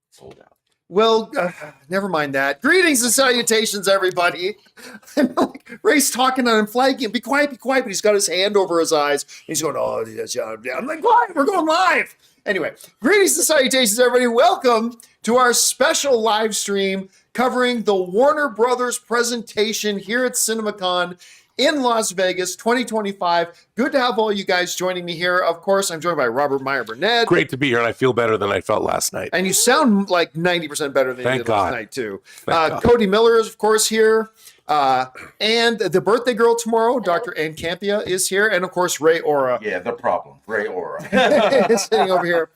sold out. Well, never mind that. Greetings and salutations, everybody. Ray's talking and I'm flagging. Be quiet, but he's got his hand over his eyes. He's going, oh, yes, yeah. I'm like, what? We're going live. Anyway, greetings and salutations, everybody. Welcome to our special live stream covering the Warner Brothers presentation here at CinemaCon in Las Vegas 2025. Good to have all you guys joining me here. Of course, I'm joined by Robert Meyer Burnett. Great to be here, and I feel better than I felt last night. And you sound like 90% better than you did last night, too. Cody Miller is, of course, here. And the birthday girl tomorrow, Dr. Ann Campea, is here. And, of course, Ray Ora. Yeah, the problem. Ray Ora. is sitting over here.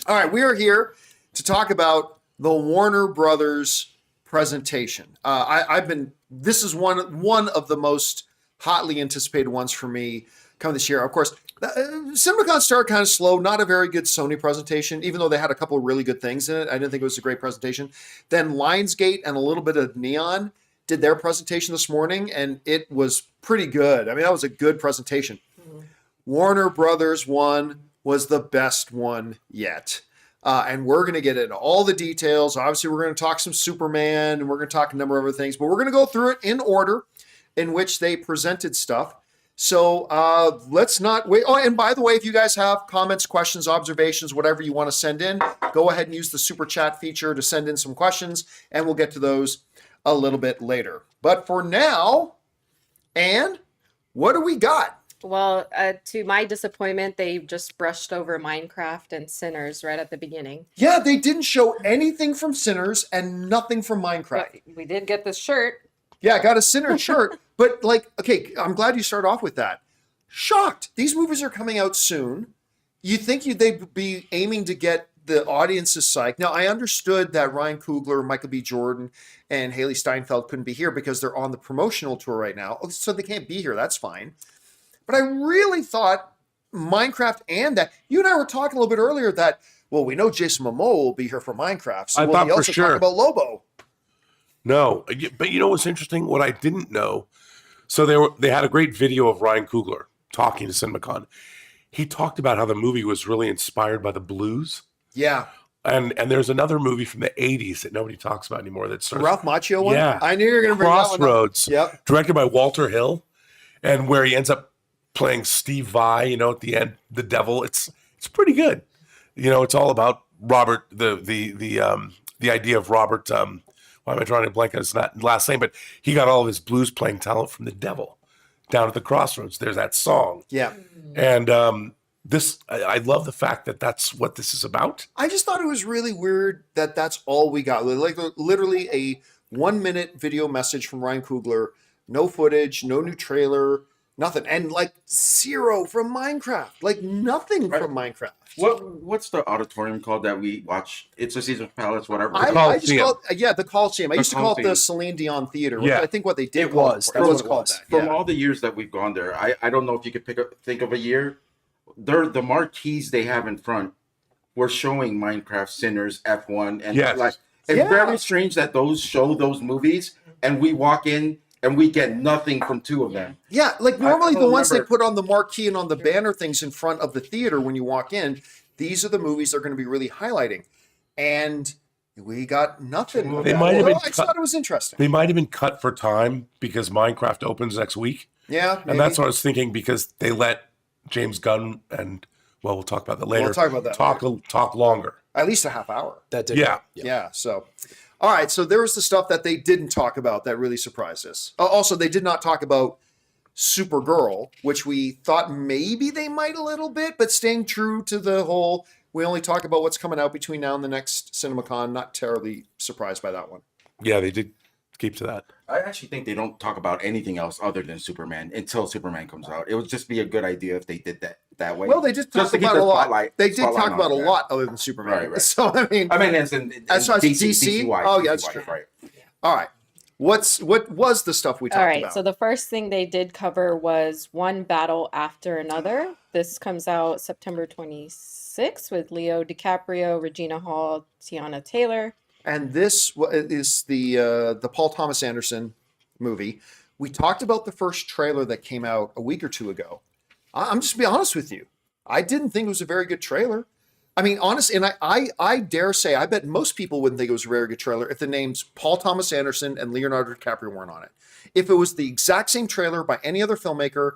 All right, we are here to talk about the Warner Brothers presentation. This is one of the most hotly anticipated ones for me coming this year. Of course, CinemaCon started kind of slow, not a very good Sony presentation, even though they had a couple of really good things in it. I didn't think it was a great presentation. Then Lionsgate and a little bit of Neon did their presentation this morning, and it was pretty good. I mean, that was a good presentation. Mm-hmm. Warner Brothers one was the best one yet. And we're going to get into all the details. Obviously, we're going to talk some Superman, and we're going to talk a number of other things, but we're going to go through it in order in which they presented stuff. So let's not wait. Oh, and by the way, if you guys have comments, questions, observations, whatever you want to send in, go ahead and use the super chat feature to send in some questions, and we'll get to those a little bit later. But for now, Ann, what do we got? Well, to my disappointment, they just brushed over Minecraft and Sinners right at the beginning. Yeah, they didn't show anything from Sinners and nothing from Minecraft. But we did get this shirt. Yeah, I got a Sinners shirt. But okay, I'm glad you started off with that. Shocked. These movies are coming out soon. You think they'd be aiming to get the audience's psyched. Now, I understood that Ryan Coogler, Michael B. Jordan, and Haley Steinfeld couldn't be here because they're on the promotional tour right now. So they can't be here. That's fine. But I really thought Minecraft and that, you and I were talking a little bit earlier that, well, we know Jason Momoa will be here for Minecraft. So will he also talk about Lobo? No, but you know what's interesting? What I didn't know, so they had a great video of Ryan Coogler talking to CinemaCon. He talked about how the movie was really inspired by the blues. Yeah. And there's another movie from the 80s that nobody talks about anymore. That's the Ralph Macchio one? Yeah. I knew you were going to bring that one up. Crossroads. Yep. Directed by Walter Hill, and where he ends up playing Steve Vai, at the end, the devil. It's pretty good. It's all about Robert, the idea of Robert, why am I drawing a blank on his last name, but he got all of his blues playing talent from the devil down at the crossroads. There's that song. Yeah. And I love the fact that that's what this is about. I just thought it was really weird that that's all we got. Like literally a 1-minute video message from Ryan Coogler, no footage, no new trailer, nothing, and zero from Minecraft, nothing from Minecraft. What's the auditorium called that we watch? It's a Caesar's Palace, whatever. I just call it, the Coliseum. I used to call it the Celine Dion Theater, which I think what they did was called that. From all the years that we've gone there, I don't know if you could think of a year. The marquees they have in front were showing Minecraft, Sinners, F1, and it's very strange that those show those movies, and we walk in and we get nothing from two of them. Yeah, normally the ones they put on the marquee and on the banner things in front of the theater when you walk in, these are the movies they're going to be really highlighting. And we got nothing. I thought it was interesting. They might have been cut for time because Minecraft opens next week. Yeah. And that's what I was thinking, because they let James Gunn and, we'll talk about that later. We'll talk about that. Talk longer. At least a half hour. That did. Yeah. So, all right. So there was the stuff that they didn't talk about that really surprised us. Also, they did not talk about Supergirl, which we thought maybe they might a little bit, but staying true to the whole, we only talk about what's coming out between now and the next CinemaCon. Not terribly surprised by that one. Yeah, they did keep to that. I actually think they don't talk about anything else other than Superman until Superman comes out. It would just be a good idea if they did that way. Well, they did talk about a lot. They did talk about a lot other than Superman. Right. So I mean, as DC. Oh, yeah, that's true. Right. All right. What was the stuff we talked about? All right. So the first thing they did cover was One Battle After Another. This comes out September 26th with Leo DiCaprio, Regina Hall, Tiana Taylor. And this is the Paul Thomas Anderson movie. We talked about the first trailer that came out a week or two ago. I'm just going to be honest with you. I didn't think it was a very good trailer. I mean, honestly, and I dare say, I bet most people wouldn't think it was a very good trailer if the names Paul Thomas Anderson and Leonardo DiCaprio weren't on it. If it was the exact same trailer by any other filmmaker,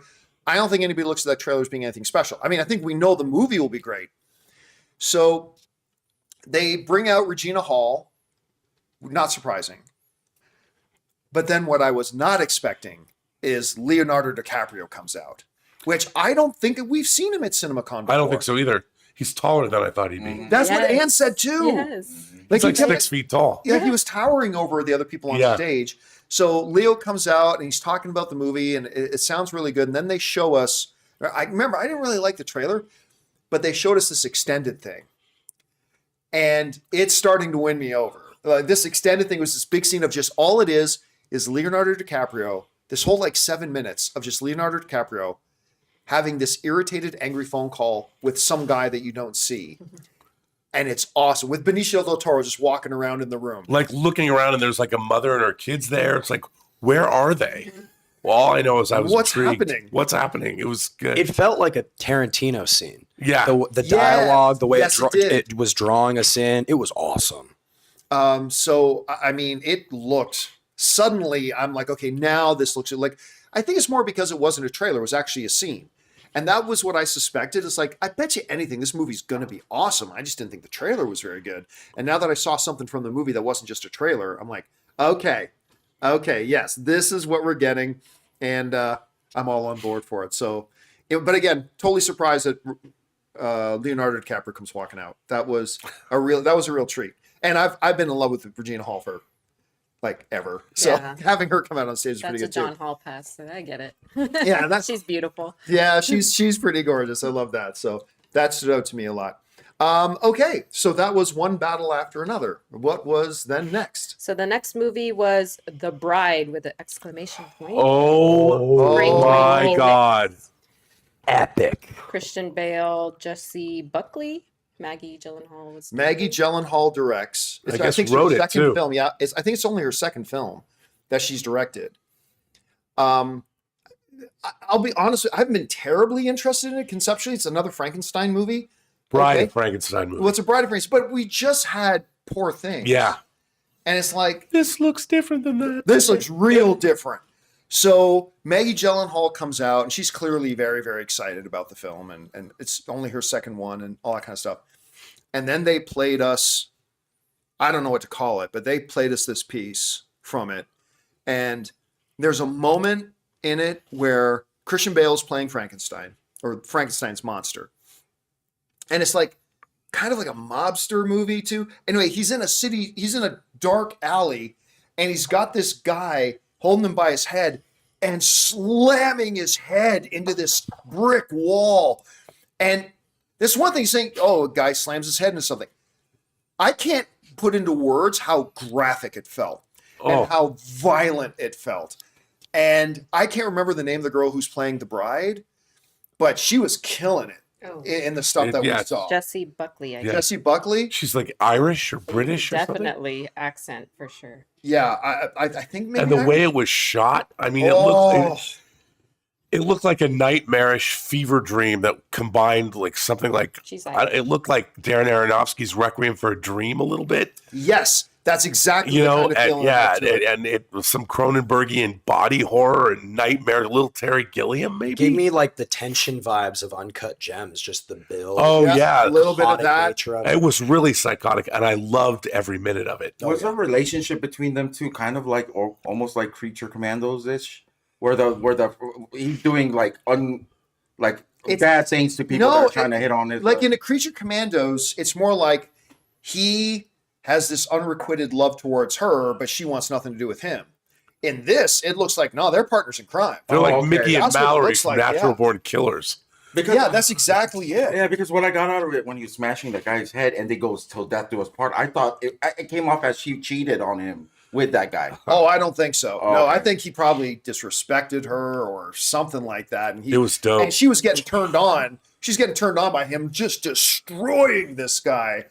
I don't think anybody looks at that trailer as being anything special. I mean, I think we know the movie will be great. So they bring out Regina Hall, not surprising. But then what I was not expecting is Leonardo DiCaprio comes out, which I don't think that we've seen him at CinemaCon before. I don't think so either. He's taller than I thought he'd be. That's what Ann said too. Yes. He's like he kept- 6 feet tall. Yeah, he was towering over the other people on stage. So Leo comes out and he's talking about the movie, and it sounds really good. And then they show us. I remember I didn't really like the trailer, but they showed us this extended thing, and it's starting to win me over. This extended thing was this big scene of just all it is Leonardo DiCaprio. This whole like 7 minutes of just Leonardo DiCaprio having this irritated, angry phone call with some guy that you don't see. And it's awesome. With Benicio del Toro just walking around in the room. Like looking around and there's like a mother and her kids there. It's like, where are they? Well, all I know is I was What's intrigued. happening? What's happening? It was good. It felt like a Tarantino scene. Yeah. The dialogue, the way Yes, it did. it was drawing us in, it was awesome. So, I mean, it looked, suddenly I'm like, okay, now this looks like, I think it's more because it wasn't a trailer, it was actually a scene. And that was what I suspected. It's like, I bet you anything, this movie's going to be awesome. I just didn't think the trailer was very good. And now that I saw something from the movie that wasn't just a trailer, I'm like, okay, yes, this is what we're getting. And I'm all on board for it. So, but again, totally surprised that Leonardo DiCaprio comes walking out. That was a real treat. And I've been in love with Regina Hall for like ever. So having her come out on stage is pretty good too. That's a John Hall pass, so I get it. Yeah, she's beautiful. Yeah, she's pretty gorgeous. I love that. So that stood out to me a lot. Okay, so that was one battle after another. What was then next? So the next movie was The Bride with an exclamation point. Oh, Great my movie. God. Epic. Christian Bale, Jesse Buckley, Maggie Gyllenhaal was Maggie Gyllenhaal directs. I guess think it's wrote her it, second too. film. Yeah, I think it's only her second film that she's directed. I'll be honest, I haven't been terribly interested in it conceptually. It's another Frankenstein movie. Bride Okay. of Frankenstein movie. Well, it's a Bride of Frankenstein, but we just had Poor Things. Yeah. And it's like, This looks different than that. this looks real different. So Maggie Gyllenhaal comes out, and she's clearly very, very excited about the film, and it's only her second one and all that kind of stuff. And then they played us, I don't know what to call it, but they played us this piece from it. And there's a moment in it where Christian Bale's playing Frankenstein, or Frankenstein's monster. And it's like kind of like a mobster movie too. Anyway, he's in a dark alley, and he's got this guy holding him by his head and slamming his head into this brick wall. And this one thing saying, oh, a guy slams his head into something. I can't put into words how graphic it felt and how violent it felt. And I can't remember the name of the girl who's playing the bride, but she was killing it in the stuff that we saw. Jesse Buckley, I guess. Jesse Buckley? She's like Irish or British or something. Definitely accent for sure. Yeah, I think maybe. And the way it was shot, I mean, it looked like a nightmarish fever dream that combined like something like, it looked like Darren Aronofsky's Requiem for a Dream a little bit. Yes, that's exactly the kind of feeling. And it was some Cronenbergian body horror and nightmare, little Terry Gilliam maybe. Gave me like the tension vibes of Uncut Gems, just the build. Oh yeah, a little bit of that. It was really psychotic, and I loved every minute of it. Was the relationship between them two kind of like, or almost like Creature Commandos ish, where he's doing like bad things to people that are trying to hit on it. Like in a Creature Commandos, it's more like he has this unrequited love towards her, but she wants nothing to do with him. In this, it looks like, no, they're partners in crime. They're like Mickey and That's what it Mallory looks from like, Natural Born Killers. Because, that's exactly it. Yeah, because what I got out of it when he was smashing the guy's head and they goes till death do us part, I thought it came off as she cheated on him with that guy. Oh, I don't think so. Oh, no, okay. I think he probably disrespected her or something like that. And it was dope. And she was getting turned on. She's getting turned on by him just destroying this guy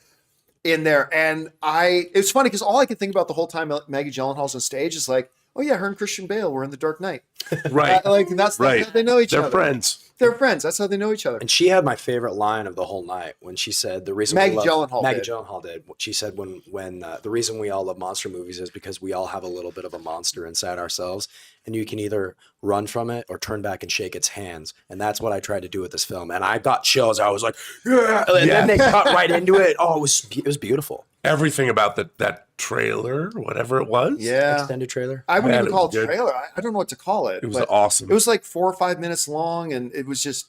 in there. And it's funny because all I could think about the whole time Maggie Gyllenhaal's on stage is like, oh yeah, her and Christian Bale were in The Dark Knight. Right. Like that's Right. how they know each They're other. friends. They're friends. That's how they know each other. And she had my favorite line of the whole night when she said the reason Maggie we love, Gyllenhaal Maggie did. Gyllenhaal did. She said when the reason we all love monster movies is because we all have a little bit of a monster inside ourselves, and you can either run from it or turn back and shake its hands. And that's what I tried to do with this film. And I got chills. I was like, yeah. And then they cut right into it. Oh, it was beautiful. Everything about that trailer, whatever it was. Yeah. Extended trailer. I wouldn't Man, even call it it was a good. trailer. I don't know what to call it. It was but awesome. It was like 4 or 5 minutes long, and it was just,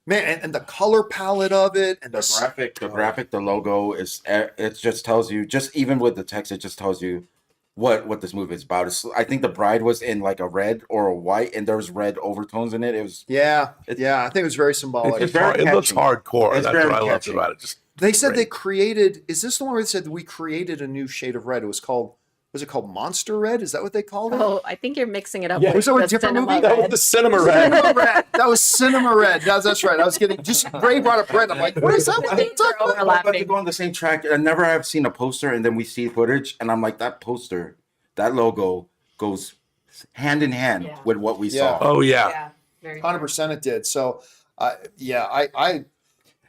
man, and the color palette of it, and The graphic, the logo is. It just tells you. Just even with the text, it just tells you what this movie is about. I think The Bride was in like a red or a white, and there was red overtones in it. It was. yeah, I think it was very symbolic. It's very it looks catchy. hardcore. It's That's very what I loved catchy. about it. Just They said Great. they created. Is this the one where they said that we created a new shade of red? It was called. Was it called Monster Red? Is that what they called it? Oh, I think you're mixing it up. Yeah. with Was that a the different cinema movie? That was red. the cinema red. Cinema Red. That was Cinema Red. That's right. I was getting just Ray brought up red. I'm like, what is that? What are you Things are talking about? But to overlapping. go on the same track, I never have seen a poster, and then we see footage, and I'm like, that poster, that logo goes hand in hand Yeah. with what we Yeah. saw. oh yeah. Yeah, very 100% it did. So, I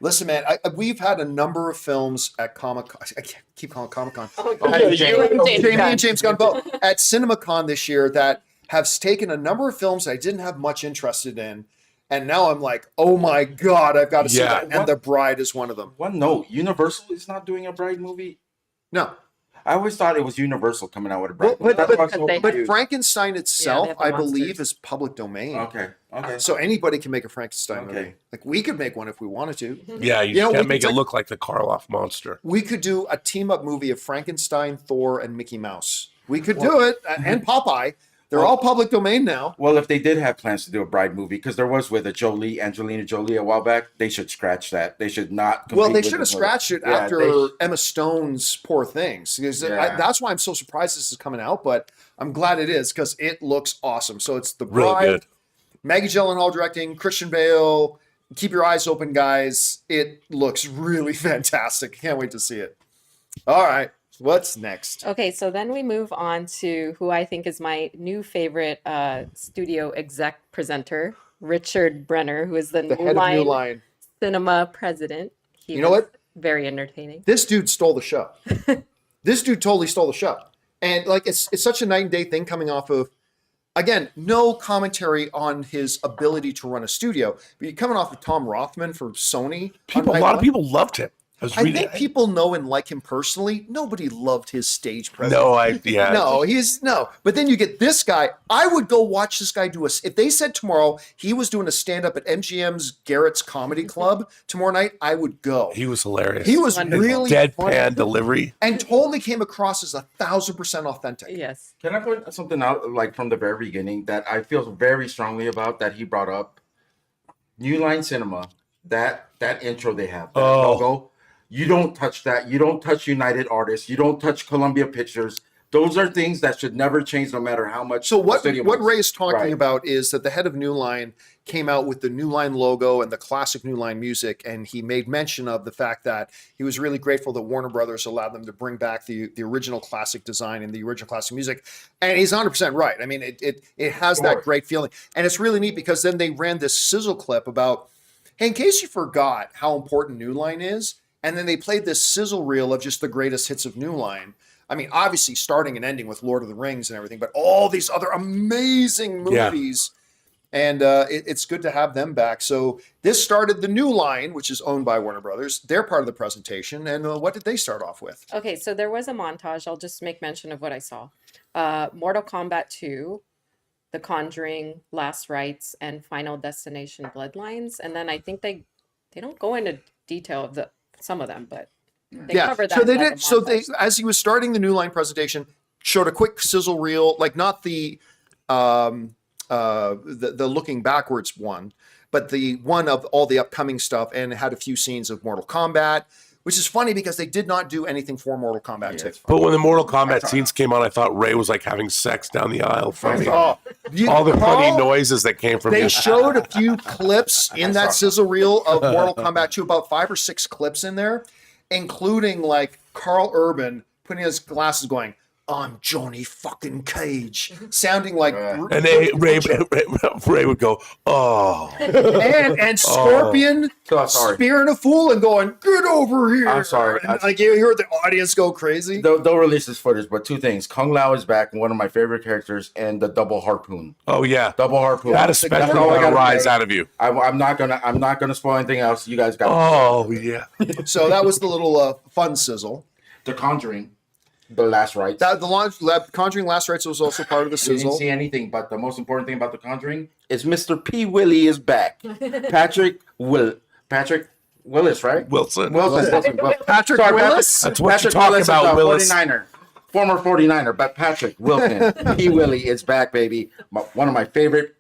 listen, man. We've had a number of films at Comic-Con. I keep calling it Comic-Con. yeah, Jamie and James Gunn both at CinemaCon this year that have taken a number of films I didn't have much interested in, and now I'm like, oh my god, I've got to see Yeah. that. And The Bride is one of them. One note: Universal is not doing a Bride movie. No, I always thought it was Universal coming out with a Bride. But- movie. That's why I was but so they- but confused. Frankenstein itself, have the I believe, monsters. is public domain. Okay. So anybody can make a Frankenstein Okay. movie. Like we could make one if we wanted to. Yeah, you, You know, we can't could make it take- look like the Karloff monster. We could do a team up movie of Frankenstein, Thor, and Mickey Mouse. We could do it, and Popeye. They're all public domain now. Well, if they did have plans to do a Bride movie, because there was with Angelina Jolie a while back, they should scratch that. They should not. Well, compete they with should have this movie. scratched it Yeah, after they Emma Stone's Poor Things. Because Yeah. that's why I'm so surprised this is coming out, but I'm glad it is because it looks awesome. So it's The Really Bride, good. Maggie Gyllenhaal directing, Christian Bale. Keep your eyes open, guys. It looks really fantastic. Can't wait to see it. All right. What's next? Okay, so then we move on to who I think is my new favorite studio exec presenter, Richard Brenner, who is the, The New head of Line New Line. Cinema president. He You know was what? Very entertaining. This dude stole the show. This dude totally stole the show. And like it's such a night and day thing coming off of, again, no commentary on his ability to run a studio. But you're coming off of Tom Rothman for Sony. on A night lot of one. people loved him. I was I reading. think people know and like him personally. Nobody loved his stage presence. yeah. No, he's no. But then you get this guy. I would go watch this guy do a. If they said tomorrow he was doing a stand up at MGM's Garrett's Comedy Club tomorrow night, I would go. He was hilarious. He was Wonderful. really deadpan funny delivery. and totally came across as 1,000% authentic. Yes. Can I point something out, like from the very beginning, that I feel very strongly about that he brought up? New Line Cinema, that intro they have, that Oh. logo. You don't touch that. You don't touch United Artists. You don't touch Columbia Pictures. Those are things that should never change, no matter how much. So the what studio what moves. Ray is talking Right. about is that the head of New Line came out with the New Line logo and the classic New Line music, and he made mention of the fact that he was really grateful that Warner Brothers allowed them to bring back the original classic design and the original classic music. And he's 100% right. I mean, it has that Sure. great feeling, and it's really neat because then they ran this sizzle clip about, hey, in case you forgot how important New Line is, and then they played this sizzle reel of just the greatest hits of New Line. I mean, obviously starting and ending with Lord of the Rings and everything, but all these other amazing Yeah. movies. And it's good to have them back. So this started the New Line, which is owned by Warner Brothers. They're part of the presentation. And what did they start off with? Okay, so there was a montage. I'll just make mention of what I saw. Mortal Kombat 2, The Conjuring, Last Rites, and Final Destination Bloodlines. And then I think they don't go into detail of some of them, but they cover that. So they in, like, a did. So they, montage. as he was starting the New Line presentation, showed a quick sizzle reel, like not the looking backwards one, but the one of all the upcoming stuff, and it had a few scenes of Mortal Kombat, which is funny because they did not do anything for Mortal Kombat 2. But when the Mortal Kombat scenes came on, I thought Ray was like having sex down the aisle from me. Oh, All the funny Paul, noises that came from They you. showed a few clips in that sizzle reel of Mortal Kombat 2, about 5 or 6 clips in there, including like Carl Urban putting his glasses going, I'm Johnny fucking Cage, sounding like And Ray would go, oh. and Scorpion So sorry. spearing a fool and going, get over here. I'm sorry. And, like you heard the audience go crazy. They'll release this footage, but two things. Kung Lao is back, one of my favorite characters, and the double harpoon. Oh, yeah. Double harpoon. That especially That's all I got a gotta rise say. out of you. I'm not gonna spoil anything else. You guys got Oh, yeah. So that was the little fun sizzle. The Conjuring, the last rites. Conjuring Last Rites was also part of the We sizzle. didn't see anything, but the most important thing about The Conjuring is Mr. P. Willie is back. Patrick Willis, right? Wilson. Wilson. Patrick Sorry, Willis? That's what Patrick you're talking Willis about, is a Willis. 49er. Former 49er, but Patrick Wilson. P. Willie is back, baby. One of my favorite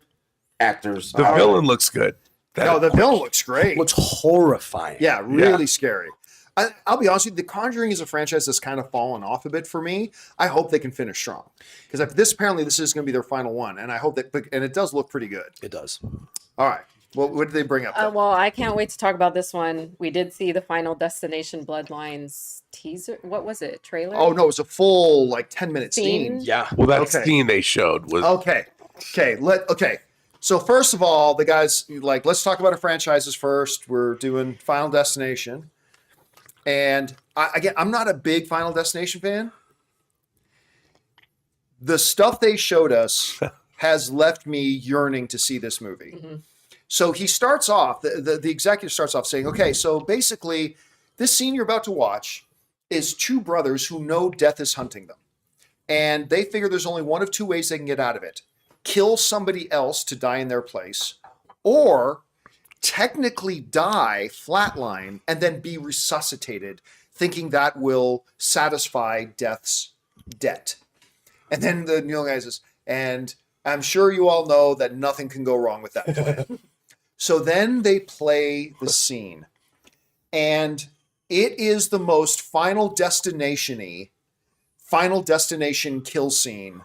actors. The villain looks good. No, the villain looks great. Looks horrifying. Yeah, really scary. I'll be honest with you, The Conjuring is a franchise that's kind of fallen off a bit for me. I hope they can finish strong. Because apparently this is going to be their final one. And I hope that, and it does look pretty good. It does. All right. Well, what did they bring up? then? Well, I can't wait to talk about this one. We did see the Final Destination Bloodlines teaser. What was it? Trailer? Oh, no, it was a full, 10-minute scene. Yeah. Well, that Okay. scene they showed was Okay. So first of all, the guys, let's talk about our franchises first. We're doing Final Destination. And I'm not a big Final Destination fan. The stuff they showed us has left me yearning to see this movie. Mhm. So he starts off, the executive starts off saying, okay, so basically this scene you're about to watch is two brothers who know death is hunting them. And they figure there's only one of two ways they can get out of it. Kill somebody else to die in their place, or technically die, flatline, and then be resuscitated, thinking that will satisfy death's debt. And then the Neil guy says, and I'm sure you all know that nothing can go wrong with that plan. So then they play the scene, and it is the most Final Destination-y, Final Destination kill scene.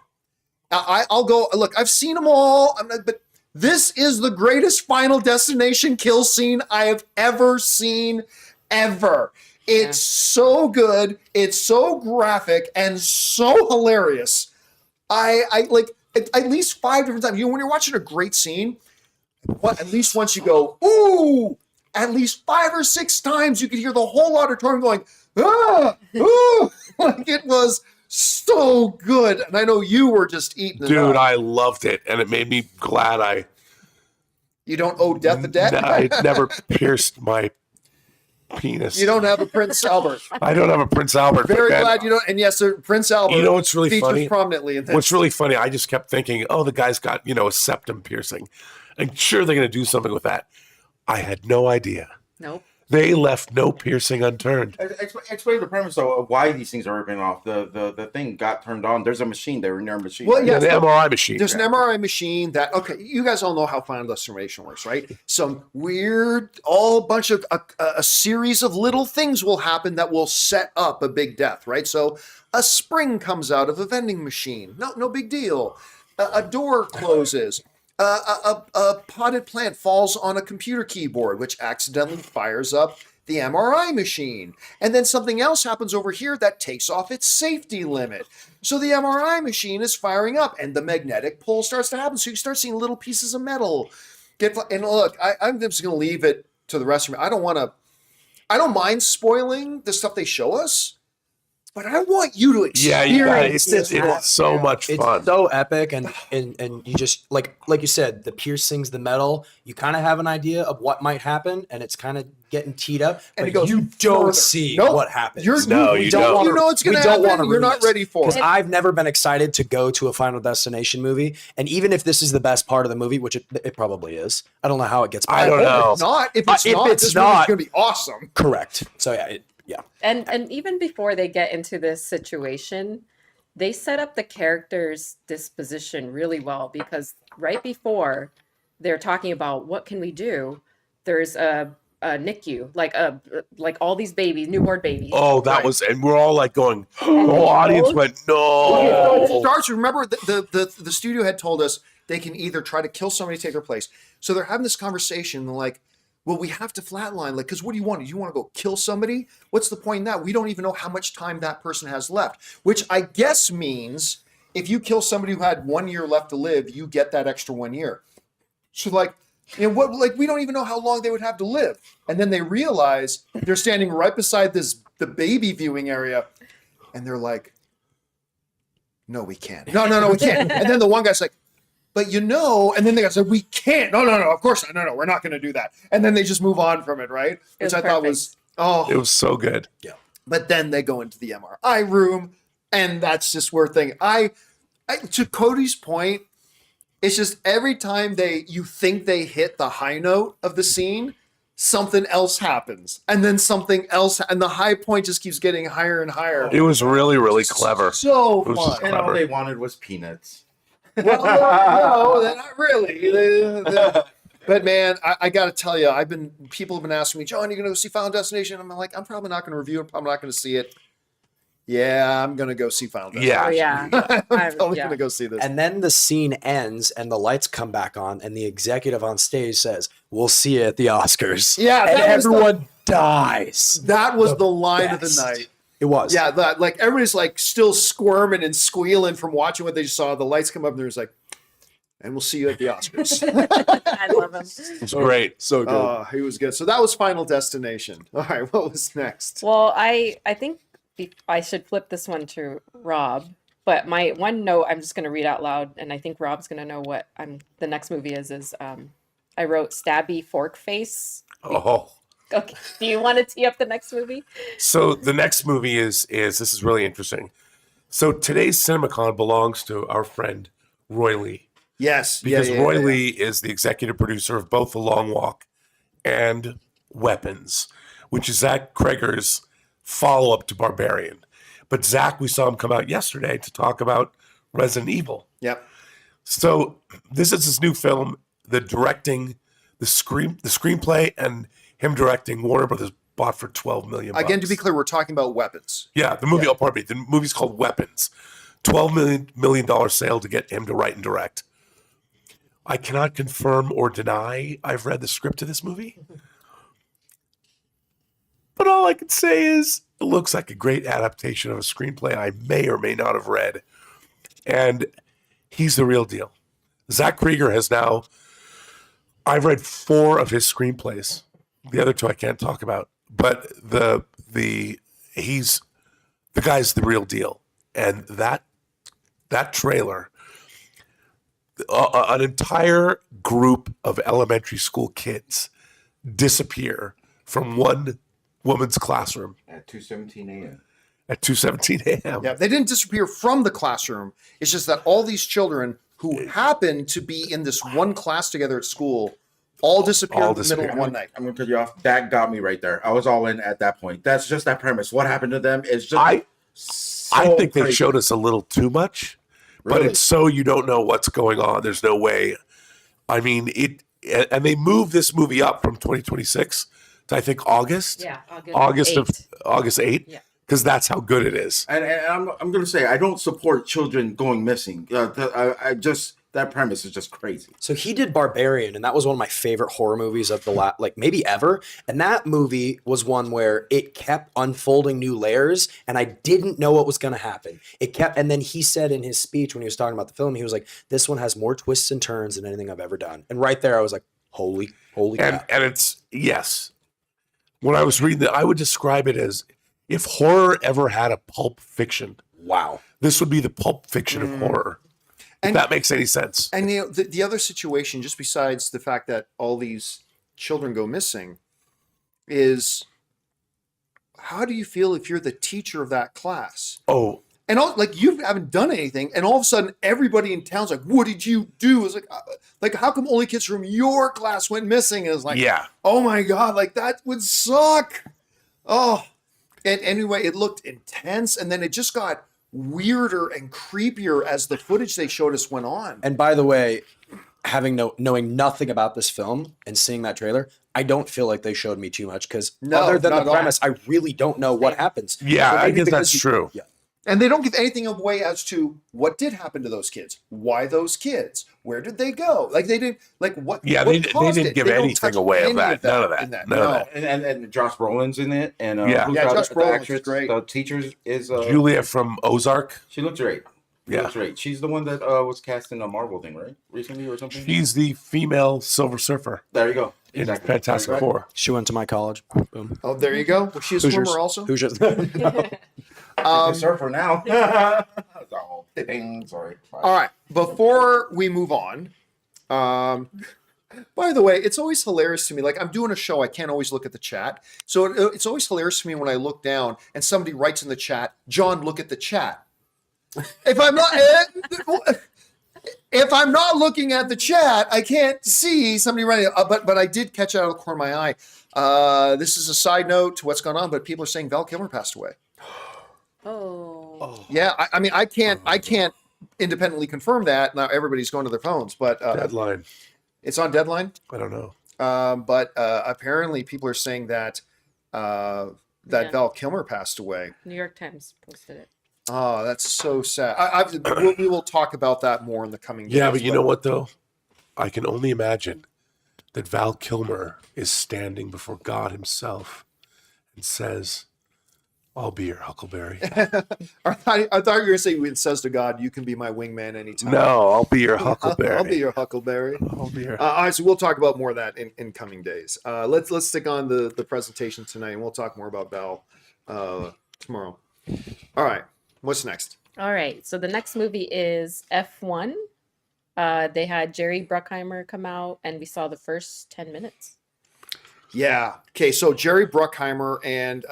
I'll go, look, I've seen them all, but this is the greatest Final Destination kill scene I have ever seen, ever. It's so good, it's so graphic, and so hilarious. I like at least 5 different times. When you're watching a great scene, at least once you go, ooh, at least 5 or 6 times you could hear the whole auditorium going, ah, ooh, like it was so good. And I know you were just eating it dude, up. I loved it. And it made me glad You don't owe death a debt? I never pierced my penis. You don't have a Prince Albert. I don't have a Prince Albert. Very but man, glad you don't. And yes, sir, Prince Albert You know what's really features funny? prominently in this. What's really funny, I just kept thinking, oh, the guy's got, a septum piercing. I'm sure they're going to do something with that. I had no idea. Nope. They left no piercing unturned. Explain the premise of why these things are ripping off. The thing got turned on. There's a machine. They were near a machine. Well, Yeah, yeah, the MRI machine. there's an MRI machine that, okay, you guys all know how Final Destination works, right? Some weird, bunch of, a series of little things will happen that will set up a big death, right? So a spring comes out of a vending machine. No big deal. A door closes. A potted plant falls on a computer keyboard, which accidentally fires up the MRI machine. And then something else happens over here that takes off its safety limit. So the MRI machine is firing up and the magnetic pull starts to happen. So you start seeing little pieces of metal and look, I'm just going to leave it to the rest of me. I don't mind spoiling the stuff they show us, but I want you to experience this. It's so much fun. It's so epic, and you just like you said, the piercings, the metal. You kind of have an idea of what might happen, and it's kind of getting teed up. And But it goes you don't further. see Nope. what happens. No, you don't. You know it's going to happen. You're not ready for Because it. I've never been excited to go to a Final Destination movie, and even if this is the best part of the movie, which it probably is, I don't know how it gets. I don't know. If it's not, this movie's going to be awesome. Correct. So yeah. And even before they get into this situation, they set up the character's disposition really well, because right before they're talking about what can we do, there's a NICU, like all these babies, newborn babies. Oh, that Right. was, and we're all like going, the whole audience went, So it no. starts. Remember, the studio had told us they can either try to kill somebody, take their place. So they're having this conversation. They're like, well, we have to flatline, like, because what do you want? Do you want to go kill somebody? What's the point in that? We don't even know how much time that person has left, which I guess means if you kill somebody who had 1 year left to live, you get that extra 1 year. So like, what, like, we don't even know how long they would have to live. And then they realize they're standing right beside the baby viewing area. And they're like, no, we can't. No, we can't. And then the one guy's like, but and then the guy's like, we can't. No, of course not. No, we're not going to do that. And then they just move on from it, right? Which I thought was, it was so good. Yeah. But then they go into the MRI room, and that's just where to Cody's point, it's just every time you think they hit the high note of the scene, something else happens, and then something else, and the high point just keeps getting higher and higher. It was really, really clever. So It was just fun. And all clever. they wanted was peanuts. Well, no, they're not really. But man, I got to tell you, people have been asking me, John, you going to go see Final Destination? I'm like, I'm probably not going to review it. I'm not going to see it. Yeah, I'm going to go see Final Destination. Yeah. Oh, yeah. I'm totally yeah. going to go see this. And then the scene ends and the lights come back on and the executive on stage says, "We'll see you at the Oscars." Yeah, and that was everyone dies. That was the line of the best. night. It was. Yeah, like everybody's like still squirming and squealing from watching what they saw. The lights come up and there's like, and we'll see you at the Oscars. I love him. It was great. So good. He was good. So that was Final Destination. All right, what was next? Well, I think I should flip this one to Rob. But my one note I'm just going to read out loud, and I think Rob's going to know what the next movie is I wrote Stabby Fork Face. Oh. Okay. Do you want to tee up the next movie? So the next movie is this is really interesting. So today's CinemaCon belongs to our friend Roy Lee. Yes, Because Roy Lee is the executive producer of both The Long Walk and Weapons, which is Zach Kreger's follow-up to Barbarian. But Zach, we saw him come out yesterday to talk about Resident Evil. Yep. So this is his new film, the screenplay and him directing, Warner Brothers bought for $12 million. Again, to be clear, we're talking about Weapons. Yeah, the movie. Oh, pardon me. The movie's called Weapons. $12 million sale to get him to write and direct. I cannot confirm or deny I've read the script of this movie, but all I can say is it looks like a great adaptation of a screenplay I may or may not have read, and he's the real deal. Zach Krieger has now. I've read 4 of his screenplays. The other 2 I can't talk about, but the guy's the real deal, and that trailer, an entire group of elementary school kids disappear from one woman's classroom At 2:17 a.m. at 2:17 a.m. Yeah, they didn't disappear from the classroom. It's just that all these children who happen to be in this one class together at school all disappeared in the middle of one night. I'm gonna cut you off. That got me right there. I was all in at that point. That's just that premise. What happened to them is just. I think they crazy. showed us a little too much, but Really? it's so you don't know what's going on. There's no way. I mean, and they moved this movie up from 2026 to I think August. Yeah, August 8th. Yeah. because that's how good it is. And I'm gonna say I don't support children going missing. I just that premise is just crazy. So he did Barbarian, and that was one of my favorite horror movies of the maybe ever. And that movie was one where it kept unfolding new layers, and I didn't know what was going to happen. And then he said in his speech when he was talking about the film, he was like, "This one has more twists and turns than anything I've ever done." And right there, I was like, "Holy crap!" And it's yes. When I was reading that, I would describe it as if horror ever had a pulp fiction. Wow. This would be the pulp fiction of horror. If And- that makes any sense. And the other situation, just besides the fact that all these children go missing, is how do you feel if you're the teacher of that class? Oh, And you haven't done anything, and all of a sudden everybody in town's like, "What did you do?" It's like how come only kids from your class went missing? And it's like, yeah. oh my god, like that would suck. Oh, and anyway, it looked intense, and then it just got weirder and creepier as the footage they showed us went on. And by the way, knowing nothing about this film and seeing that trailer, I don't feel like they showed me too much because No, other than not the at all. premise, I really don't know what happens. Yeah, So I maybe guess because that's true. Yeah. And they don't give anything away as to what did happen to those kids, why those kids, where did they go? Like they didn't, like what? Yeah, what they caused didn't it? give They don't anything touch away of any that. None of that. in that. None of No. that. And Josh Brolin's in it, and Yeah. who's Yeah, the Josh other Brolin is actress? great. The teacher is Julia from Ozark. She looks great. She Yeah. looks great. She's the one that was cast in a Marvel thing, right? Recently or something. She's the female Silver Surfer There you go. in Exactly. Fantastic Right. Four. She went to my college. Boom. Oh, there you go. Was she a swimmer also? Hoosiers. She's a surfer now. Oh, ding, sorry. All right. Before we move on, by the way, it's always hilarious to me. Like I'm doing a show, I can't always look at the chat. So it's always hilarious to me when I look down and somebody writes in the chat, "John, look at the chat." If I'm not looking at the chat, I can't see somebody writing. But I did catch it out of the corner of my eye. This is a side note to what's going on, but people are saying Val Kilmer passed away. Oh. Yeah, I mean, I can't independently confirm that. Now everybody's going to their phones, but Deadline. it's on Deadline. I don't know. But apparently, people are saying that Yeah. Val Kilmer passed away. New York Times posted it. Oh, that's so sad. We will talk about that more in the coming days. Yeah, but you know what though? I can only imagine that Val Kilmer is standing before God himself and says, "I'll be your Huckleberry." I thought you were going to say it says to God, "You can be my wingman anytime." No, I'll be your Huckleberry. I'll be your Huckleberry. I'll be your. All right, so we'll talk about more of that in coming days. Let's stick on the presentation tonight, and we'll talk more about Val tomorrow. All right, what's next? All right. So the next movie is F1. They had Jerry Bruckheimer come out, and we saw the first 10 minutes. Yeah. Okay. So Jerry Bruckheimer and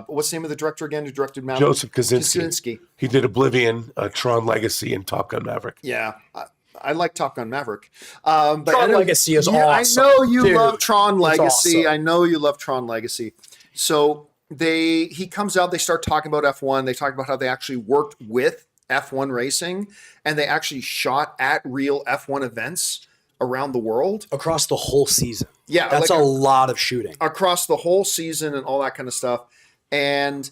what's the name of the director again? Who directed Maverick? Joseph Kosinski. He did Oblivion, Tron Legacy, and Top Gun Maverick. Yeah. I like Top Gun Maverick. But Tron Legacy is awesome. I know you Dude, love Tron Legacy. awesome. I know you love Tron Legacy. So he comes out, they start talking about F1. They talk about how they actually worked with F1 racing and they actually shot at real F1 events around the world. Across the whole season. Yeah. That's like a lot of shooting. across the whole season and all that kind of stuff. And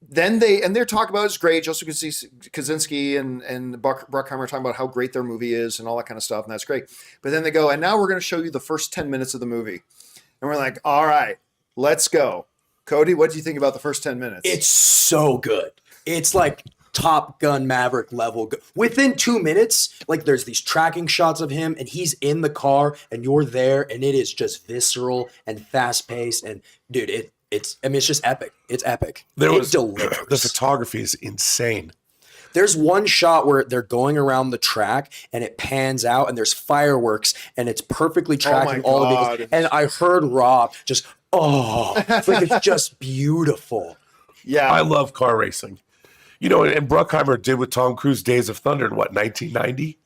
then they're talking about it's great. Joseph Kosinski and Bruckheimer are talking about how great their movie is and all that kind of stuff, and that's great. But then they go, and now we're going to show you the first 10 minutes of the movie. And we're like, all right, let's go. Cody, what do you think about the first 10 minutes? It's so good. It's like Top Gun Maverick level. Within 2 minutes, like there's these tracking shots of him and he's in the car and you're there and it is just visceral and fast paced. And dude, it's just epic. It's epic. It delivers. The photography is insane. There's one shot where they're going around the track and it pans out and there's fireworks and it's perfectly tracking all the vehicles. And I heard Rob just, it's just beautiful. Yeah. I love car racing. You know, and Bruckheimer did with Tom Cruise Days of Thunder in 1990?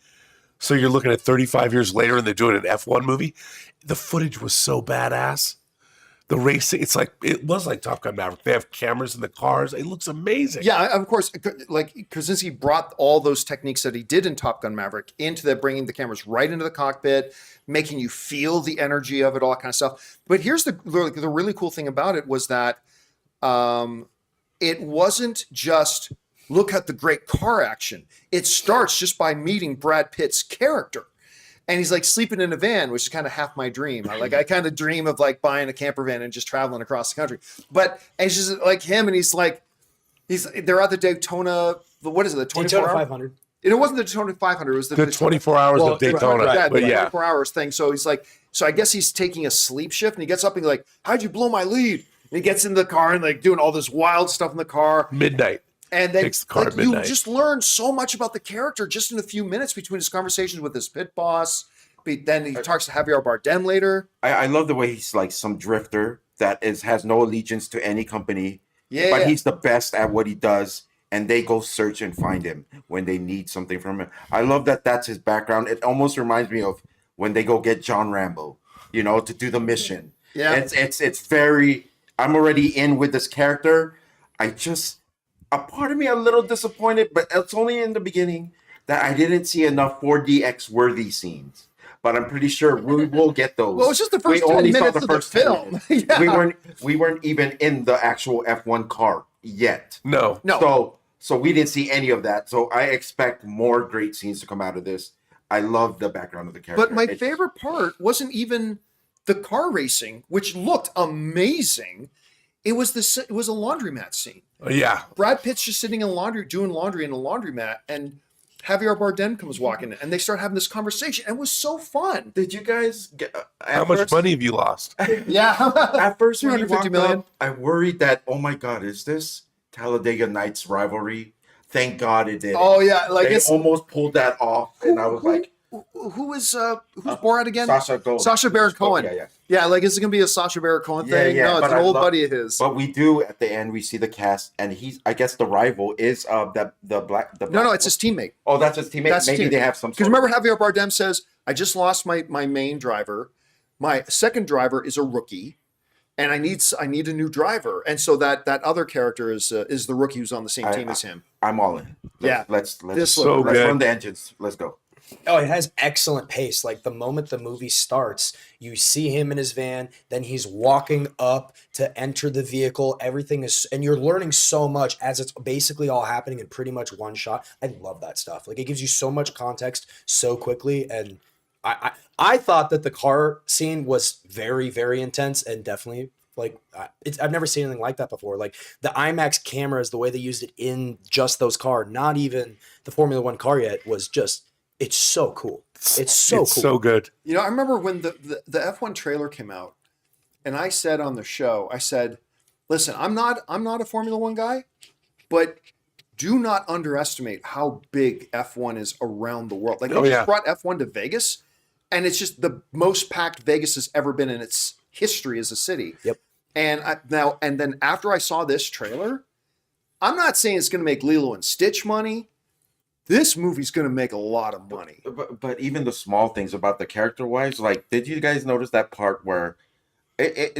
So you're looking at 35 years later and they're doing an F1 movie. The footage was so badass. The racing, it was like Top Gun Maverick. They have cameras in the cars. It looks amazing. Yeah, of course. Like Krasinski brought all those techniques that he did in Top Gun Maverick into that, bringing the cameras right into the cockpit, making you feel the energy of it, all that kind of stuff. But here's the really cool thing about it was that it wasn't just look at the great car action. It starts just by meeting Brad Pitt's character. And he's like sleeping in a van, which is kind of half my dream. I kind of dream of like buying a camper van and just traveling across the country. But it's just like him, and they're at the Daytona. What is it? The 24 hour? 500. It wasn't the Daytona 500. It was The 24 hours of Daytona. Right, But the yeah. 24 hours thing. So he's like, so I guess he's taking a sleep shift, and he gets up and he's like, "How'd you blow my lead?" And he gets in the car and like doing all this wild stuff in the car. Midnight. And then Takes the car at you midnight. just learn so much about the character just in a few minutes between his conversations with his pit boss. But then he talks to Javier Bardem later. I love the way he's like some drifter that has no allegiance to any company. Yeah. But he's the best at what he does, and they go search and find him when they need something from him. I love that that's his background. It almost reminds me of when they go get John Rambo, to do the mission. Yeah. It's very, I'm already in with this character. A part of me a little disappointed, but it's only in the beginning that I didn't see enough 4DX worthy scenes. But I'm pretty sure we will get those. Well, it's just the first 10 minutes of the film. Yeah. We weren't even in the actual F1 car yet. No. So we didn't see any of that. So I expect more great scenes to come out of this. I love the background of the character. But my favorite part wasn't even the car racing, which looked amazing. It was a laundromat scene. Yeah. Brad Pitt's just sitting in doing laundry in a laundromat, and Javier Bardem comes walking in, and they start having this conversation. And it was so fun. Did you guys get How much money have you lost? Yeah. At first, when he 250 walked million. up, I worried that, oh my God, is this Talladega Nights rivalry? Thank God it did. Oh yeah, like They it's almost pulled that off, and I was like, who's Borat again? Sacha Baron Cohen. Yeah. Yeah, like is it gonna be a Sacha Baron Cohen Yeah, thing? yeah, No, it's but an I old love- buddy of his. But we do at the end. We see the cast, and I guess the rival is the black. No, it's his teammate. Oh, that's his teammate. That's his Maybe they teammate. have some. Because remember, Javier Bardem says, "I just lost my main driver. My second driver is a rookie, and I need a new driver." And so that other character is the rookie who's on the same team as him. I'm all in. Let's So let's good. run the engines. Let's go. Oh, it has excellent pace. Like the moment the movie starts, you see him in his van, then he's walking up to enter the vehicle. Everything is, and you're learning so much as it's basically all happening in pretty much one shot. I love that stuff. Like it gives you so much context so quickly. And I thought that the car scene was very, very intense and definitely like I've never seen anything like that before. Like the IMAX cameras, the way they used it in just those cars, not even the Formula One car yet, was just. It's so cool. It's so cool. So good. You know, I remember when the F1 trailer came out, and I said on the show, I said, "Listen, I'm not a Formula One guy, but do not underestimate how big F1 is around the world. Like they just brought F1 to Vegas, and it's just the most packed Vegas has ever been in its history as a city." Yep. And then after I saw this trailer, I'm not saying it's going to make Lilo and Stitch money. This movie's going to make a lot of money. But even the small things about the character wise, like, did you guys notice that part where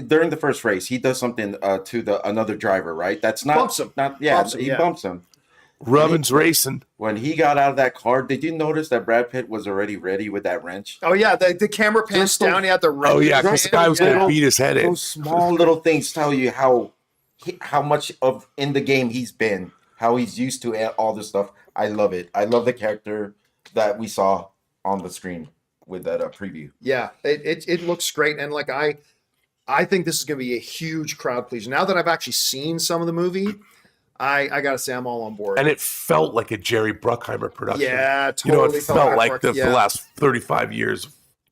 during the first race he does something to another driver, right? That's not Bumps him. Bumps him. Rubbin's racing. When he got out of that car, did you notice that Brad Pitt was already ready with that wrench? Oh yeah, the camera pans Just those- down. He had the wrench. Oh yeah, because the guy was going to beat his head in. Those small little things tell you how much of in the game he's been, how he's used to all this stuff. I love it. I love the character that we saw on the screen with that preview. Yeah, it looks great, and like I think this is going to be a huge crowd pleaser. Now that I've actually seen some of the movie, I got to say I'm all on board. And it felt like a Jerry Bruckheimer production. Yeah, You know, totally it felt like the yeah. last 35 years.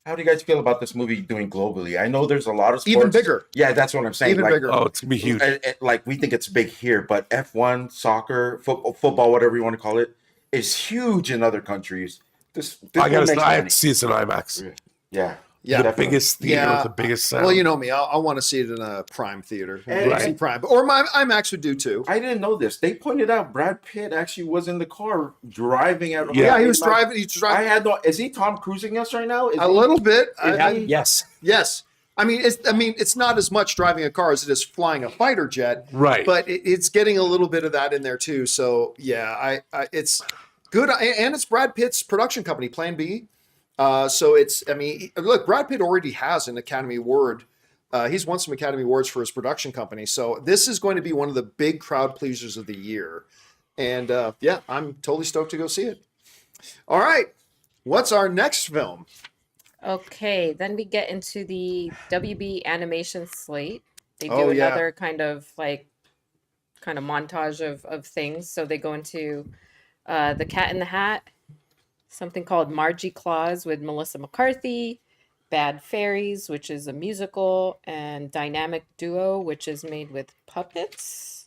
How do you guys feel about this movie doing globally? I know there's a lot of sports. Even bigger. Yeah, that's what I'm saying. Even like, bigger. Oh, it's going to be huge. Like we think it's big here, but F1, soccer, football, whatever you want to call it, is huge in other countries. This I got makes to I have money. to see this in IMAX. Yeah. Yeah. The definitely. biggest theater Yeah. with the biggest sound. Well, you know me. I want to see it in a Prime theater. Right. See Prime, or my IMAX would do too. I didn't know this. They pointed out Brad Pitt actually was in the car driving out. Yeah, he was driving. He was I driving had no. Is he Tom Cruising us right now? Is a he- little bit. Yes. Yes. I mean, it's not as much driving a car as it is flying a fighter jet. Right. But it's getting a little bit of that in there too. So yeah, it's good, and it's Brad Pitt's production company, Plan B. So it's, I mean, look, Brad Pitt already has an Academy Award. He's won some Academy Awards for his production company. So this is going to be one of the big crowd pleasers of the year. And yeah, I'm totally stoked to go see it. All right. What's our next film? Okay, then we get into the WB animation slate. They do Oh, yeah. another kind of montage of things. So they go into The Cat in the Hat, something called Margie Claus with Melissa McCarthy, Bad Fairies, which is a musical, and Dynamic Duo, which is made with puppets.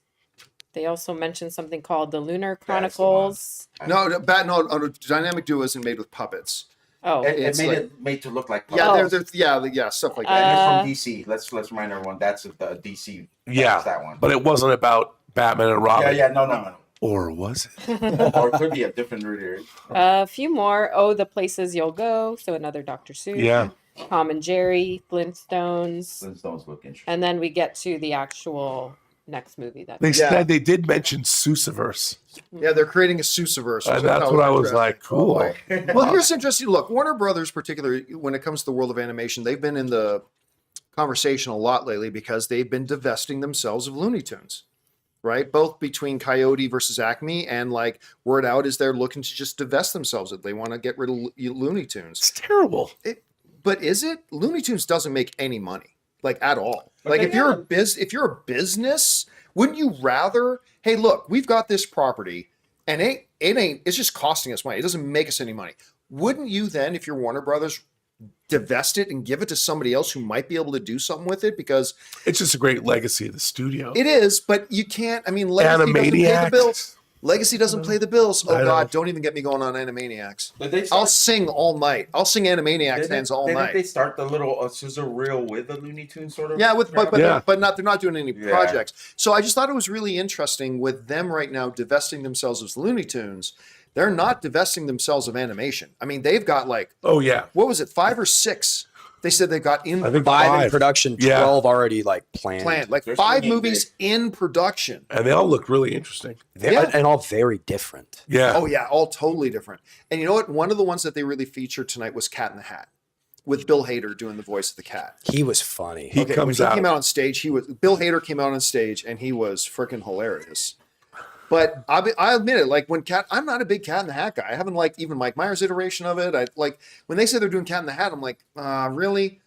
They also mentioned something called The Lunar Chronicles. No, Dynamic Duo isn't made with puppets. Oh, It It's made like- it made to look like. Yeah, puppets. there's yeah, stuff like And that. it's from DC. Let's remind everyone that's the DC. yeah. That's that one. But it wasn't about Batman and Robin. No. Or was it? Or it could be a different reader. a few more. Oh, The Places You'll Go. So another Dr. Seuss. Yeah. Tom and Jerry, Flintstones. Flintstones look interesting. And then we get to the actual next movie. They Yeah. said they did mention Seussiverse. Yeah, they're creating a Seussiverse. And that's what I was like, cool. Well, here's interesting. Look, Warner Brothers, particularly when it comes to the world of animation, they've been in the conversation a lot lately because they've been divesting themselves of Looney Tunes, right? Both between Coyote versus Acme, and like word out is they're looking to just divest themselves. They want to get rid of Looney Tunes. It's terrible. But is it? Looney Tunes doesn't make any money, like at all. But Like they if you're a business, wouldn't you rather, hey, look, we've got this property and it's just costing us money. It doesn't make us any money. Wouldn't you then, if you're Warner Brothers, divest it and give it to somebody else who might be able to do something with it? Because It's just a great legacy of the studio. it is, but you can't. I mean, Legacy doesn't pay the Animaniacs. bills. Legacy doesn't pay the bills. Oh I know. God, don't even get me going on Animaniacs. Did they I'll start, sing all night. I'll sing Animaniacs fans all didn't night. they start the little sizzle reel with the Looney Tunes sort of? Yeah, but Yeah. not they're not doing any Yeah. projects. So I just thought it was really interesting with them right now divesting themselves of Looney Tunes. They're not divesting themselves of animation. I mean, they've got like, Oh yeah, what was it, 5 or 6? They said they got in I think 5 in five. production, Yeah. 12 already like planned. like They're 5 swinging movies in production. and they all look really interesting. Yeah. And all very different. Yeah. Oh yeah, all totally different. And you know what? One of the ones that they really featured tonight was Cat in the Hat, with Bill Hader doing the voice of the cat. He was funny. He When comes he out. came out on stage, Bill Hader came out on stage and he was freaking hilarious. But I admit it, like I'm not a big Cat in the Hat guy. I haven't liked even Mike Myers' iteration of it. I like when they say they're doing Cat in the Hat, I'm like, really?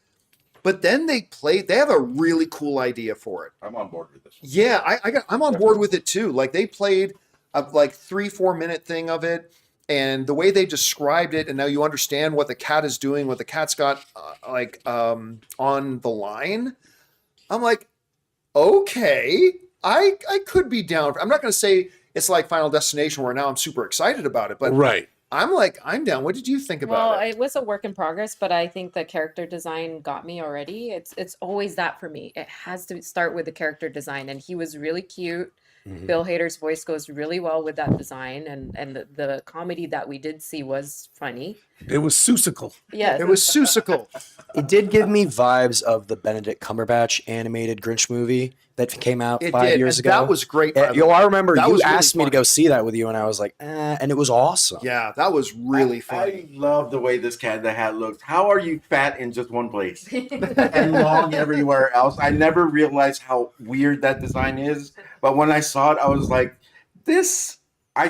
But then they have a really cool idea for it. I'm on board with this. Yeah, I'm on board with it too. Like they played a like 3-4 minute thing of it, and the way they described it, and now you understand what the cat is doing, what the cat's got on the line. I'm like, okay, I could be down. I'm not going to say it's like Final Destination where now I'm super excited about it, but Right. I'm down. What did you think about Well, it? it was a work in progress, but I think the character design got me already. It's always that for me. It has to start with the character design, and he was really cute. Bill Hader's voice goes really well with that design, and the comedy that we did see was funny. It was Seussical. Yes, It was Seussical. It did give me vibes of the Benedict Cumberbatch animated Grinch movie that came out It 5 did. years and ago. That was great. by the way. I remember That you was really asked me to funny. go see that with you, and I was like, and it was awesome. Yeah, that was really funny. I love the way this Cat in the Hat looks. How are you fat in just one place and long everywhere else? I never realized how weird that design is. But when I saw it, I was like, this. I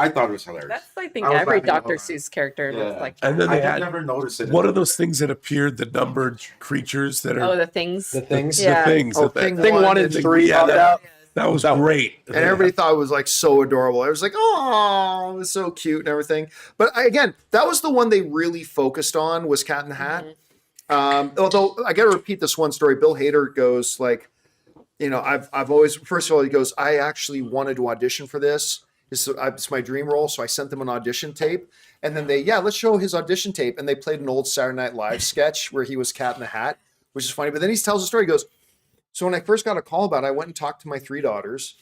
thought it was hilarious. that's I think I was every laughing the whole Dr. time. Seuss character looks Yeah. like. And then I they just had never noticed it. one of those things that appeared, the numbered creatures that are Oh, the things. The things. Yeah. the things. Oh, that- thing Thing 1 and and 3 yeah, popped that- out. That was great. And everybody thought it was like so adorable. It was like, oh, it was so cute and everything. But again, that was the one they really focused on was Cat in the Hat. Although I got to repeat this one story. Bill Hader goes like, I've always, first of all, he goes, I actually wanted to audition for this. It's my dream role. So I sent them an audition tape. And then let's show his audition tape. And they played an old Saturday Night Live sketch where he was Cat in the Hat, which is funny. But then he tells a story. He goes, so when I first got a call about it, I went and talked to my 3 daughters.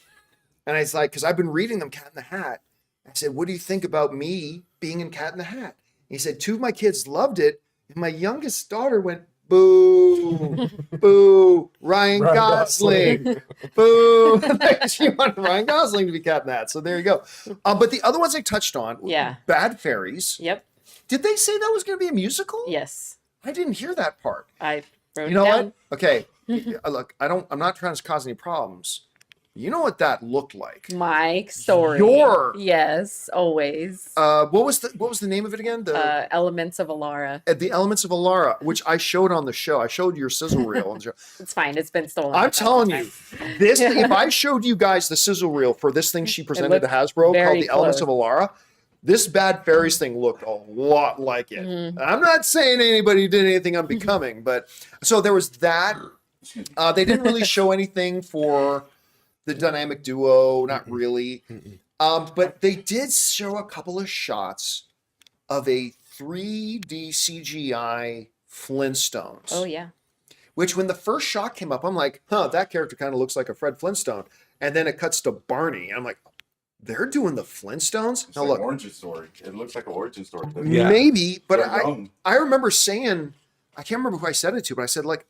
And I was like, because I've been reading them Cat in the Hat. I said, what do you think about me being in Cat in the Hat? And he said, 2 of my kids loved it. And my youngest daughter went, boo, boo, Ryan Gosling, boo. She wanted Ryan Gosling to be Cat in the Hat. So there you go. But the other ones I touched on, Yeah. Bad Fairies. Yep. Did they say that was going to be a musical? Yes. I didn't hear that part. I wrote You know it down. what? Okay. Look, I'm not trying to cause any problems. You know what that looked like? My story. Yes, always. What was the name of it again? The Elements of Alara. The Elements of Alara, which I showed on the show. I showed your sizzle reel on the show. It's fine. It's been stolen. I'm telling you, this if I showed you guys the sizzle reel for this thing she presented to looked Hasbro very called the Elements of close. Alara, this Bad Fairies thing looked a lot like it. Mm-hmm. I'm not saying anybody did anything unbecoming, but so there was that. They didn't really show anything for the dynamic duo, not really. But they did show a couple of shots of a 3D CGI Flintstones. Oh yeah. Which when the first shot came up, I'm like, that character kind of looks like a Fred Flintstone. And then it cuts to Barney. I'm like, they're doing the Flintstones? It's Now like look, an origin story. It looks like an origin story. Yeah. maybe, but They're young. I remember saying, I can't remember who I said it to, but I said, like,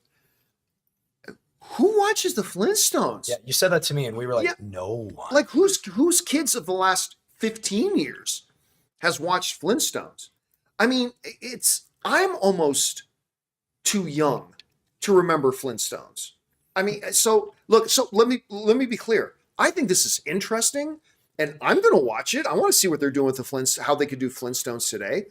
who watches the Flintstones? Yeah, you said that to me, and we were like, Yeah. no one. Like, whose kids of the last 15 years has watched Flintstones? I mean, I'm almost too young to remember Flintstones. I mean, so look, so let me be clear. I think this is interesting, and I'm going to watch it. I want to see what they're doing with the Flintstones, how they could do Flintstones today.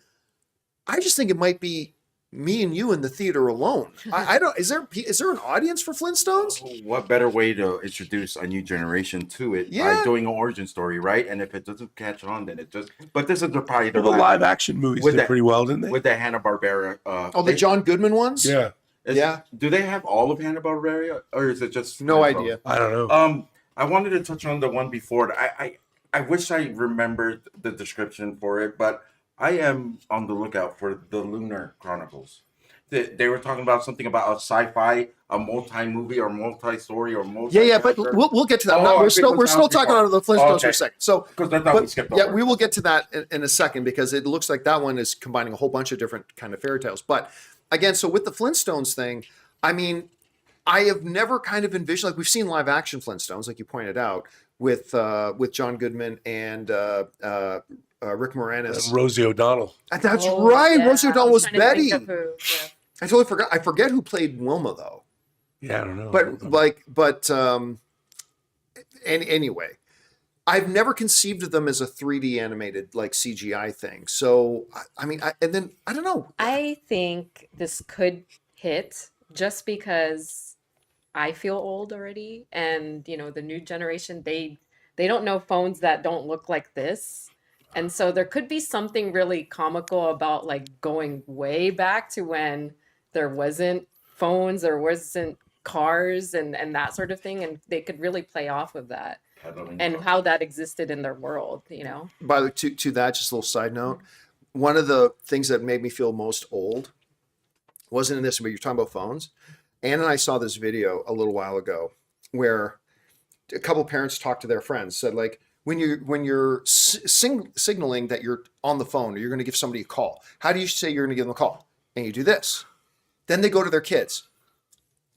I just think it might be me and you in the theater alone. I don't. Is there an audience for Flintstones? What better way to introduce a new generation to it? Yeah. By doing an origin story, right? And if it doesn't catch on, then it just. But this is probably The live action movies with did that- pretty well, didn't they? with the Hanna-Barbera. The John Goodman ones? Yeah, Yeah. Do they have all of Hanna-Barbera, or is it just No Flintstones? idea. I don't know. I wanted to touch on the one before it. I wish I remembered the description for it, but I am on the lookout for the Lunar Chronicles. They were talking about something about a sci-fi, a multi-movie or multi-story or multi. Yeah, but we'll get to that. Oh, we're I still think talking before. about the Flintstones for Okay. a second. So, Because I thought we skipped over. yeah, we will get to that in a second because it looks like that one is combining a whole bunch of different kind of fairy tales. But again, so with the Flintstones thing, I mean, I have never kind of envisioned, like we've seen live action Flintstones, like you pointed out, with John Goodman and Rick Moranis. And Rosie O'Donnell. That's Oh, right. yeah, Rosie I O'Donnell was trying to think Betty. of who, yeah. I totally forgot. I forget who played Wilma though. Yeah, I don't know. Anyway, I've never conceived of them as a 3D animated like CGI thing. So I mean, I don't know. I think this could hit just because I feel old already, and the new generation, they don't know phones that don't look like this. And so there could be something really comical about like going way back to when there wasn't phones, there wasn't cars and that sort of thing, and they could really play off of that and how that existed in their world. By the to that, just a little side note, one of the things that made me feel most old wasn't in this, but you're talking about phones. Ann and I saw this video a little while ago where a couple parents talked to their friends, said like, when you're signaling that you're on the phone or you're going to give somebody a call, how do you say you're going to give them a call? And you do this. Then they go to their kids.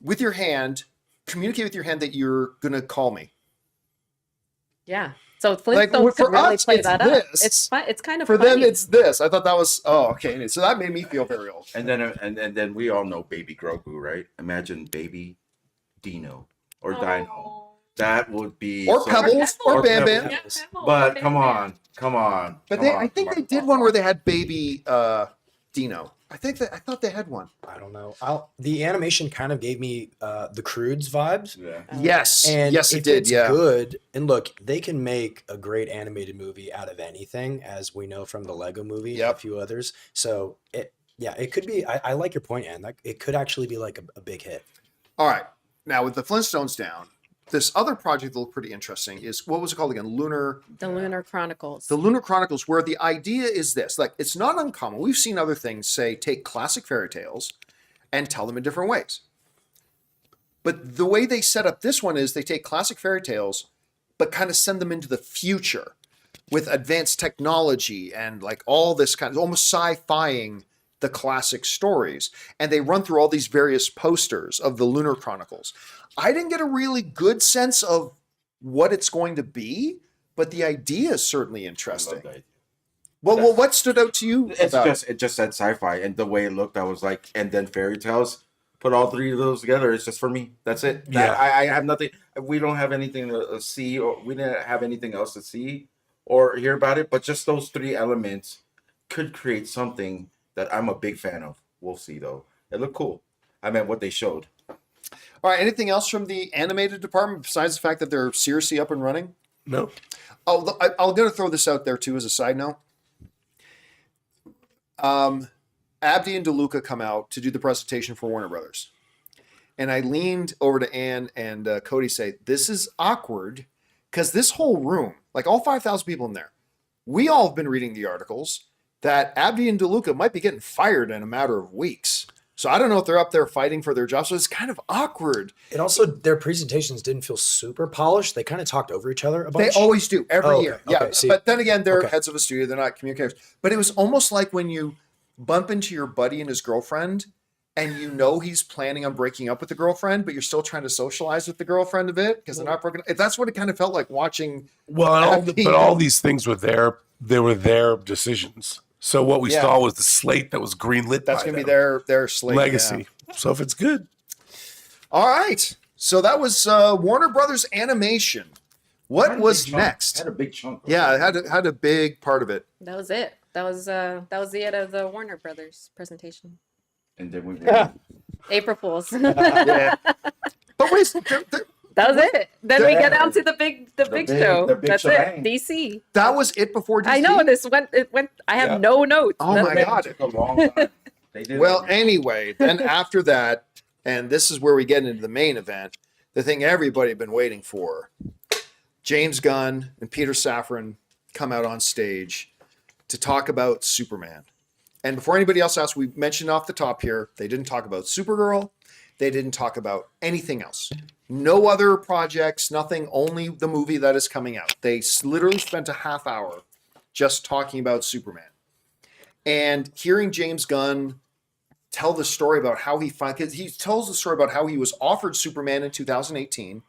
With your hand, communicate with your hand that you're going to call me. Yeah. So Like, Flintstones for could really us, play it's that this. up. It's fun. It's kind of For funny. them, it's this. I thought that was, okay. So that made me feel very old. And then we all know Baby Grogu, right? Imagine Baby Dino or Dino. That would be Or Pebbles, or Bam Bam. Yeah, Pebbles. Pebbles, But Bam come Bam. on. But come they, on, I think come they on, did come one on. where they had Baby Dino. I thought they had one. I don't know. The animation kind of gave me the Croods vibes. Yeah. Oh, Yes, And yes, it if did. it's Yeah, good, and look, they can make a great animated movie out of anything, as we know from the Lego movie and Yep. a few others. So it could be. I like your point, Ann. It could actually be like a big hit. All right. Now with the Flintstones down, this other project that looked pretty interesting is, what was it called again? The Lunar Chronicles. The Lunar Chronicles, where the idea is this. Like, it's not uncommon. We've seen other things say take classic fairy tales and tell them in different ways. But the way they set up this one is they take classic fairy tales, but kind of send them into the future with advanced technology and like all this kind of almost sci-fiing the classic stories. And they run through all these various posters of the Lunar Chronicles. I didn't get a really good sense of what it's going to be, but the idea is certainly interesting. Well, what stood out to you? It just said sci-fi, and the way it looked, I was like, and then fairy tales. Put all three of those together. It's just for me. That's it. Yeah. I have nothing. We don't have anything to see, or we didn't have anything else to see or hear about it. But just those three elements could create something that I'm a big fan of. We'll see, though. It looked cool. I mean, what they showed. All right. Anything else from the animated department besides the fact that they're seriously up and running? No. Oh, I'm going to throw this out there too as a side note. Abdi and DeLuca come out to do the presentation for Warner Brothers, and I leaned over to Ann and Cody, say, "This is awkward because this whole room, like all 5,000 people in there, we all have been reading the articles that Abdi and DeLuca might be getting fired in a matter of weeks." So I don't know if they're up there fighting for their jobs. So it's kind of awkward. It also, their presentations didn't feel super polished. They kind of talked over each other a bunch. They always do every Oh, year. okay, Yeah. okay, see. But then again, they're Okay. heads of a studio. They're not communicators. But it was almost like when you bump into your buddy and his girlfriend and you know he's planning on breaking up with the girlfriend, but you're still trying to socialize with the girlfriend a bit because they're not broken. That's what it kind of felt like watching. Well, and Abdi but all and- these things were they were their decisions. So what we Yeah. saw was the slate that was greenlit. That's by going to be them. their slate. legacy. Yeah. So if it's good, All right. So that was Warner Brothers Animation. What was Big chunk. next? Had a big chunk. Yeah, it had a big part of it. That was it. That was the end of the Warner Brothers presentation. And then we April Fools. Yeah. But wait, That was it. Then we get down to the big show. the big That's shebang. it. DC. that was it before DC? I know it went. I have Yeah. no notes. Oh That's my it. God. took a long time. They did. Well, anyway, then after that, and this is where we get into the main event, the thing everybody had been waiting for. James Gunn and Peter Safran come out on stage to talk about Superman. And before anybody else asks, we mentioned off the top here, they didn't talk about Supergirl. They didn't talk about anything else. No other projects, nothing, only the movie that is coming out. They literally spent a half hour just talking about Superman. And hearing James Gunn tell the story about how because he tells the story about how he was offered Superman in 2018,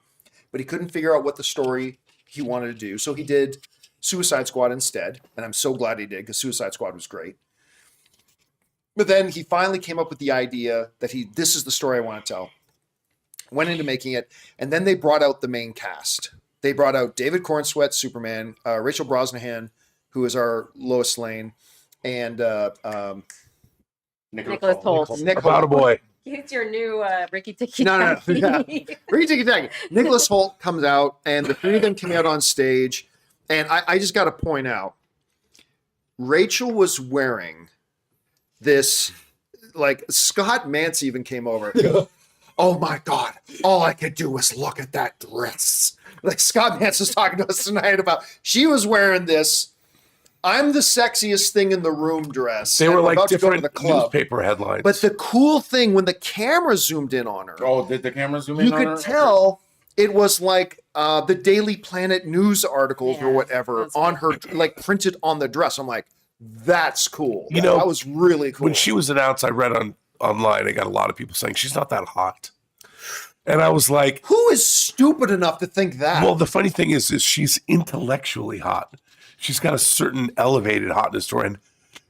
but he couldn't figure out what the story he wanted to do. So he did Suicide Squad instead. And I'm so glad he did, because Suicide Squad was great. But then he finally came up with the idea that this is the story I want to tell. Went into making it, and then they brought out the main cast. They brought out David Cornsweet, Superman, Rachel Brosnahan, who is our Lois Lane, and Nicholas Hoult. Nick About a Hoult. boy. He's your new Ricky Tikki. No. Yeah. Ricky Nicholas Hoult comes out, and the three of them came out on stage, and I just got to point out, Rachel was wearing this, like, Scott Mantz even came over. Oh my God, all I could do was look at that dress. Like, Scott Mantz was talking to us tonight about, she was wearing this, I'm the sexiest thing in the room dress. They and were I'm like about to go to different the club. newspaper headlines. But the cool thing, when the camera zoomed in on her, Oh, did the camera zoom in? you on could her? tell it was like the Daily Planet news articles or Yeah, whatever that's on her, like printed on the dress. I'm like, that's cool. You know, that was really cool. when she was announced, I read online, I got a lot of people saying she's not that hot. And I was like, who is stupid enough to think that? well, the funny thing is she's intellectually hot. She's got a certain elevated hotness to her, and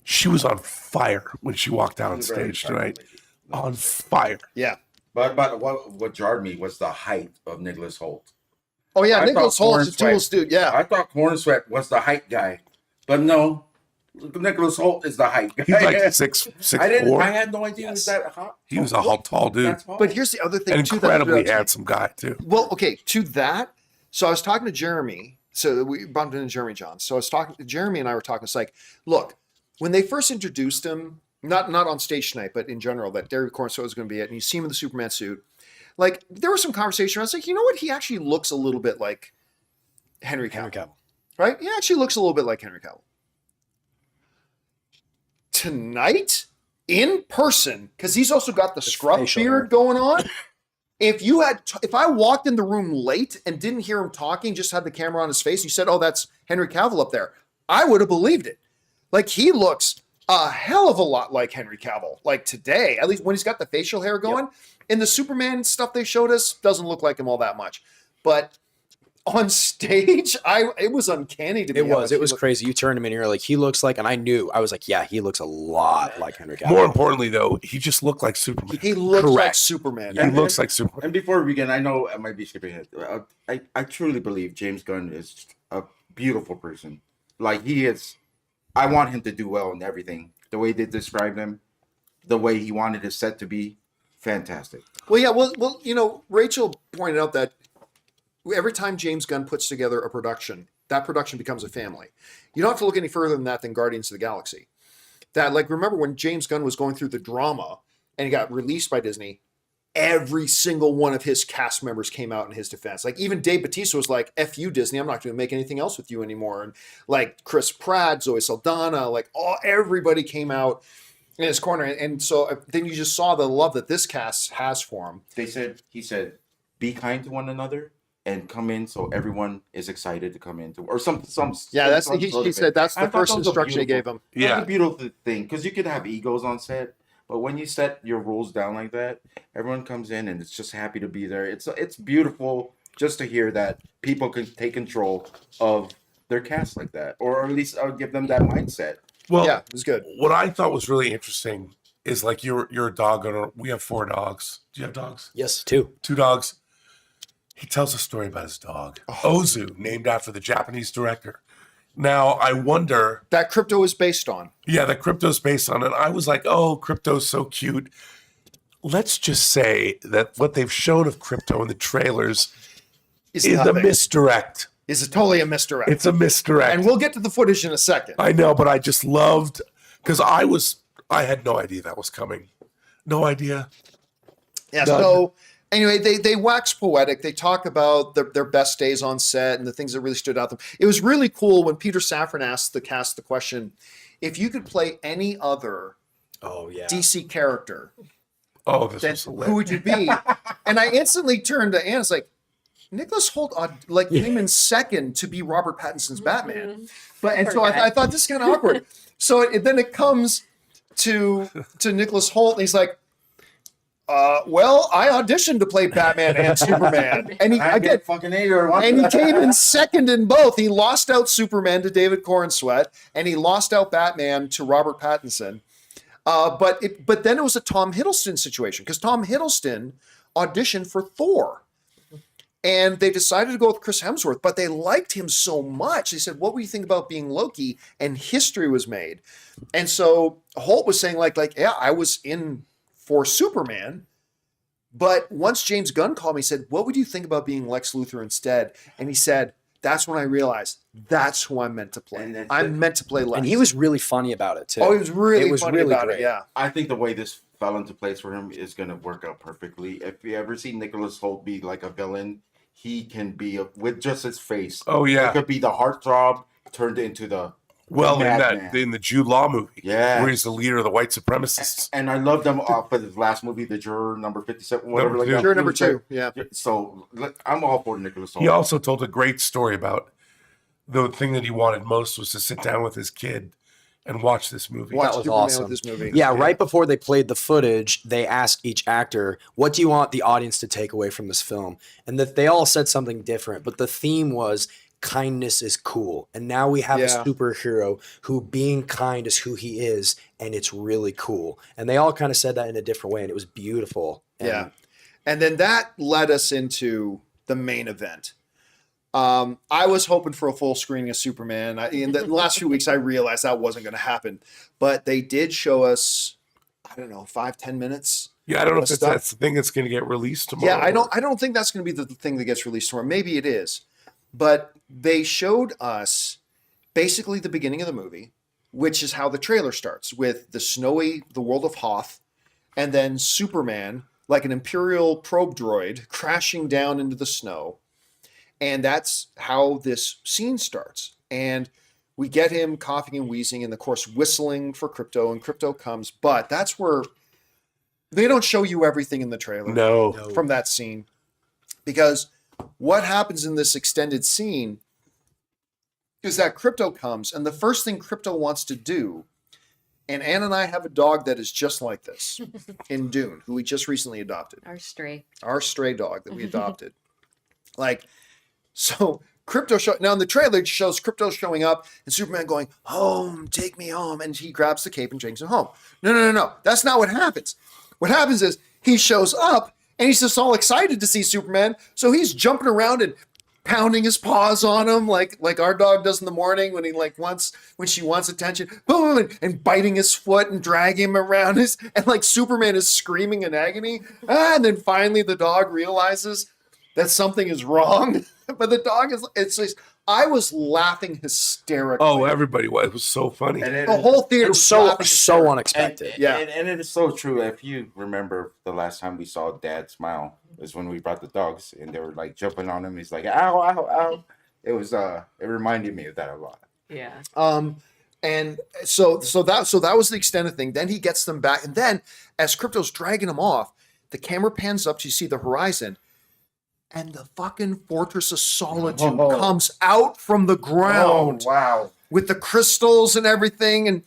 she was on fire when she walked out on stage tonight. On fire. Yeah. But what jarred me was the height of Nicholas Hoult. Oh yeah, I Nicholas thought Hoult is a Cornsweet- tools dude. Yeah. I thought Cornsweet was the height guy, but no, Nicholas Hoult is the height guy. He's like six four. I had no idea he was that hot. He was a tall dude. That's tall. But here's the other thing An too. incredibly that handsome guy, too. Well, okay, to that. So I was talking to Jeremy. So we bumped into Jeremy John. So I was talking to Jeremy, and I were talking. It's like, look, when they first introduced him, not on stage tonight, but in general, that David Cornsweet was going to be it, and you see him in the Superman suit. Like, there was some conversation. I was like, you know what? He actually looks a little bit like Henry Cavill. Right? He actually looks a little bit like Henry Cavill. Tonight, in person, because he's also got the scruff facial beard hair. going on. If I walked in the room late and didn't hear him talking, just had the camera on his face, you said, "Oh, that's Henry Cavill up there," I would have believed it. Like, he looks a hell of a lot like Henry Cavill. Like today, at least when he's got the facial hair going. In the Superman stuff they showed us, doesn't look like him all that much. But on stage, it was uncanny to me. It was crazy. You turned him in, you're like, he looks like, and I was like, yeah, he looks a lot like Henry Cavill. More importantly, though, he just looked like Superman. He looks like Correct. Superman. He looks like Superman. And before we begin, I know I might be skipping ahead. I truly believe James Gunn is a beautiful person. Like, he is. I want him to do well in everything. The way they described him, the way he wanted his set to be, fantastic. Well, yeah. Well, you know, Rachel pointed out that every time James Gunn puts together a production, that production becomes a family. You don't have to look any further than that than Guardians of the Galaxy. That, like, remember when James Gunn was going through the drama and he got released by Disney, every single one of his cast members came out in his defense. Like, even Dave Bautista was like, F you, Disney, I'm not going to make anything else with you anymore. And like Chris Pratt, Zoe Saldana, like everybody came out in his corner. And so then you just saw the love that this cast has for him. He said, be kind to one another and come in so everyone is excited to come into, or some. Yeah, that's some he sort of said that's I the thought first that was a instruction he gave him. That's Yeah. a beautiful thing, because you could have egos on set, but when you set your rules down like that, everyone comes in and it's just happy to be there. It's beautiful just to hear that people can take control of their cast like that, or at least give them that mindset. Well, Yeah, it was good. what I thought was really interesting is, like, you're a dog owner. We have 4 dogs. Do you have dogs? Yes, too. 2 dogs. He tells a story about his dog, Ozu, named after the Japanese director. Now, I wonder... That Crypto is based on. Yeah, that Crypto's based on it. I was like, oh, Crypto's so cute. Let's just say that what they've shown of Crypto in the trailers is a misdirect. Is totally a misdirect. It's a misdirect. And we'll get to the footage in a second. I know, but I just loved... Because I had no idea that was coming. No idea. Yeah, so anyway, they wax poetic. They talk about their best days on set and the things that really stood out to them. It was really cool when Peter Safran asked the cast the question, if you could play any other DC character, then who would you be? And I instantly turned to Anne. It's like, Nicholas Hoult came in second to be Robert Pattinson's Batman. So I thought this is kind of awkward. So then it comes to Nicholas Hoult, and he's like, well, I auditioned to play Batman and Superman, and he came in second in both. He lost out Superman to David Corenswet, and he lost out Batman to Robert Pattinson. But then it was a Tom Hiddleston situation, because Tom Hiddleston auditioned for Thor. And they decided to go with Chris Hemsworth, but they liked him so much. They said, what do you think about being Loki? And history was made. And so Holt was saying yeah, I was in for Superman. But once James Gunn called me, he said, what would you think about being Lex Luthor instead? And he said, that's when I realized that's who I'm meant to play. I'm meant to play Lex. And he was really funny about it, too. Oh, he was really funny about great. it, yeah. I think the way this fell into place for him is going to work out perfectly. If you ever see Nicholas Hoult be like a villain, he can be with just his face. Oh yeah, he could be the heartthrob turned into the in the Jude Law movie, where he's the leader of the white supremacists. And I love them for his last movie, The Juror number 57, whatever. Juror number 2, yeah. So I'm all for Nicholas Hoult. He also told a great story about the thing that he wanted most was to sit down with his kid and watch this movie. Watch that was Superman awesome. With this movie. Yeah, right before they played the footage, they asked each actor, what do you want the audience to take away from this film? And that they all said something different, but the theme was kindness is cool. And now we have a superhero who being kind is who he is, and it's really cool. And they all kind of said that in a different way, and it was beautiful. And then that led us into the main event. I was hoping for a full screening of Superman. In the last few weeks, I realized that wasn't going to happen. But they did show us, 5-10 minutes. Yeah, I don't know if that's the thing that's going to get released tomorrow. Yeah, I don't think that's going to be the thing that gets released tomorrow. Maybe it is. But they showed us basically the beginning of the movie, which is how the trailer starts, with the world of Hoth, and then Superman, like an Imperial probe droid, crashing down into the snow. And that's how this scene starts. And we get him coughing and wheezing and, of course, whistling for Crypto, and Crypto comes. But that's where they don't show you everything in the trailer from that scene. Because what happens in this extended scene is that Crypto comes, and the first thing Crypto wants to do, and Ann and I have a dog that is just like this in Dune, who we just recently adopted. Our stray dog that we adopted. So Crypto now in the trailer it shows Crypto showing up and Superman going, home, take me home. And he grabs the cape and takes him home. No. That's not what happens. What happens is he shows up and he's just all excited to see Superman. So he's jumping around and pounding his paws on him like our dog does in the morning when when she wants attention, boom, and biting his foot and dragging him around and Superman is screaming in agony. And then finally the dog realizes that something is wrong. But the dog I was laughing hysterically. Oh, everybody was. It was so funny. And the whole theater was so unexpected. And it is so true. If you remember the last time we saw Dad smile is when we brought the dogs and they were jumping on him. He's like, ow, ow, ow. It was it reminded me of that a lot. Yeah. And so that was the extended thing. Then he gets them back, and then as Crypto's dragging him off, the camera pans up to see the horizon. And the fucking Fortress of Solitude comes out from the ground. Oh, wow. With the crystals and everything. And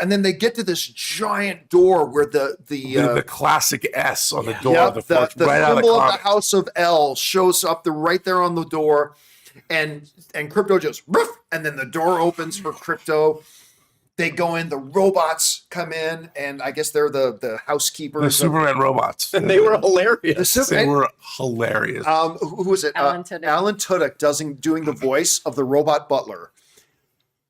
then they get to this giant door where the classic S on the door of the Fortress. The symbol of the House of L shows up right there on the door. And Crypto just, and then the door opens for Crypto. They go in, the robots come in, and I guess they're the housekeepers. The Superman robots. And they were hilarious. They were hilarious. Who was it? Alan Tudyk. Alan Tudyk doing the voice of the robot butler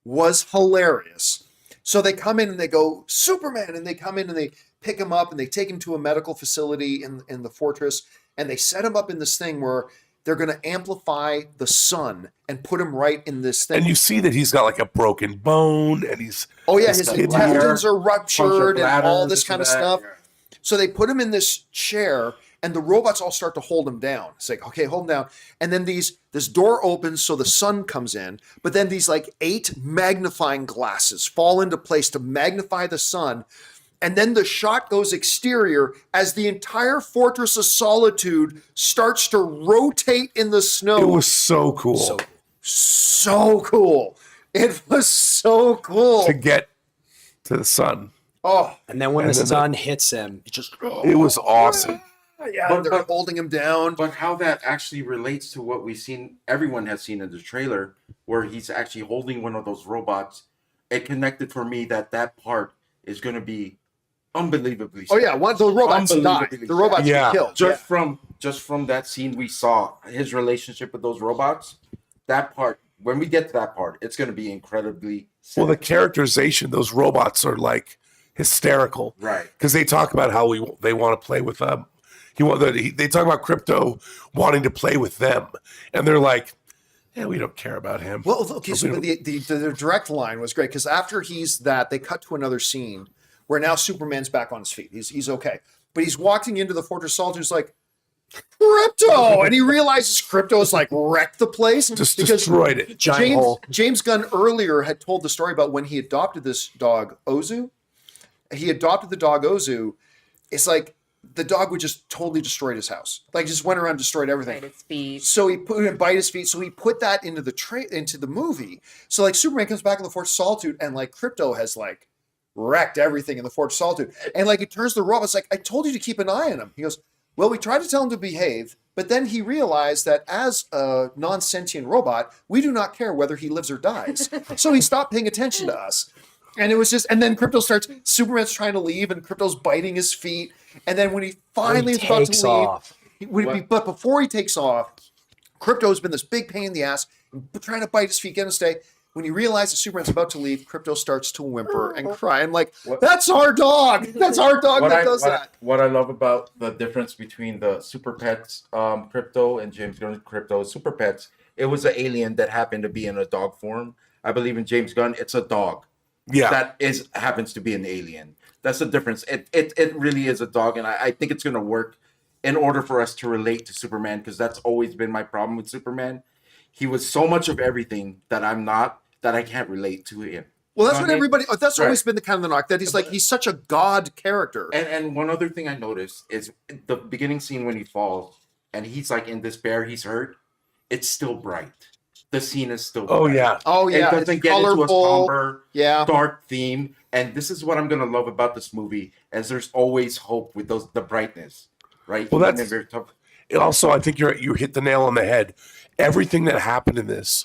was hilarious. So they come in and they go, Superman, and they come in and they pick him up and they take him to a medical facility in the fortress, and they set him up in this thing where they're going to amplify the sun and put him right in this thing. And you see that he's got like a broken bone, and he's his intestines are ruptured and all this kind of stuff. Yeah. So they put him in this chair, and the robots all start to hold him down. It's like, okay, hold him down. And then this door opens so the sun comes in, but then these like 8 magnifying glasses fall into place to magnify the sun. And then the shot goes exterior as the entire Fortress of Solitude starts to rotate in the snow. it was so cool So cool. It was so cool. to get to the sun. Oh, And then when And the then sun hits him, it just It was awesome. yeah, But- they're but- holding him down. But how that actually relates to what we've seen, everyone has seen in the trailer, where he's actually holding one of those robots. It connected for me that part is going to be unbelievably. Oh yeah, one the robots die. Unbelievably The robots Yeah. get killed. Just from that scene we saw his relationship with those robots. That part, when we get to that part, it's going to be incredibly. Well, the sad. characterization, those robots are like hysterical, Right. because they talk about how they want to play with them. They talk about Crypto wanting to play with them, and they're like, "Yeah, we don't care about him." Well, okay, so We don't- the direct line was great because after they cut to another scene where now Superman's back on his feet. He's okay, but he's walking into the Fortress of Solitude. He's like, Crypto, and he realizes Crypto's like wrecked the place just because destroyed it. giant hole. James Gunn earlier had told the story about when he adopted this dog Ozu. He adopted the dog Ozu. It's like the dog would just totally destroy his house. Like just went around and destroyed everything. Bite its feet. So he put him bite his feet. So he put that into the movie. So like Superman comes back in the Fortress of Solitude, and like Crypto has like wrecked everything in the Fortress of Solitude. And like it turns to the robot. It's like, I told you to keep an eye on him. He goes, well, we tried to tell him to behave, but then he realized that as a non-sentient robot, we do not care whether he lives or dies. So he stopped paying attention to us. And it was just, and then Superman's trying to leave, and Crypto's biting his feet. And then when he finally is about to takes leave, off. but before he takes off, Crypto's been this big pain in the ass, trying to bite his feet, get him to stay. When you realize that Superman's about to leave, Crypto starts to whimper and cry. I'm like, that's our dog. That's our dog that does that. What I love about the difference between the Super Pets Crypto and James Gunn Crypto Super Pets, it was an alien that happened to be in a dog form. I believe in James Gunn, it's a dog Yeah, that happens to be an alien. That's the difference. It really is a dog, and I think it's going to work in order for us to relate to Superman, because that's always been my problem with Superman. He was so much of everything that I'm not, that I can't relate to him. Well, that's You know what I mean? everybody. That's Right. always been the kind of the knock that he's such a god character. And one other thing I noticed is the beginning scene when he falls and he's like in despair, he's hurt. It's still bright. The scene is still. Oh bright. yeah. Oh It yeah, doesn't it's get into a colorful. somber, Yeah, dark theme. And this is what I'm gonna love about this movie, as there's always hope with the brightness, right? Well, Even that's- if they're tough. Also, I think you hit the nail on the head. Everything that happened in this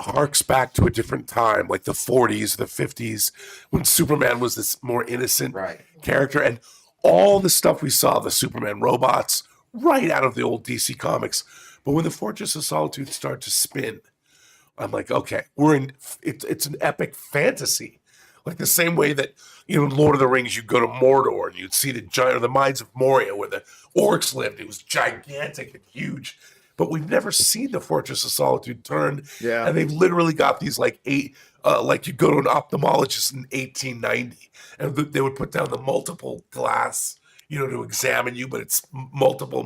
harks back to a different time, like the 40s, the 50s, when Superman was this more innocent Right. character, and all the stuff we saw, the Superman robots, right out of the old DC comics. But when the Fortress of Solitude started to spin, I'm like, okay, it's an epic fantasy. Like the same way that, in Lord of the Rings, you go to Mordor and you'd see the mines of Moria where the orcs lived. It was gigantic and huge. But we've never seen the Fortress of Solitude turn. Yeah. And they've literally got these like you go to an ophthalmologist in 1890 and they would put down the multiple glass, to examine you, but it's multiple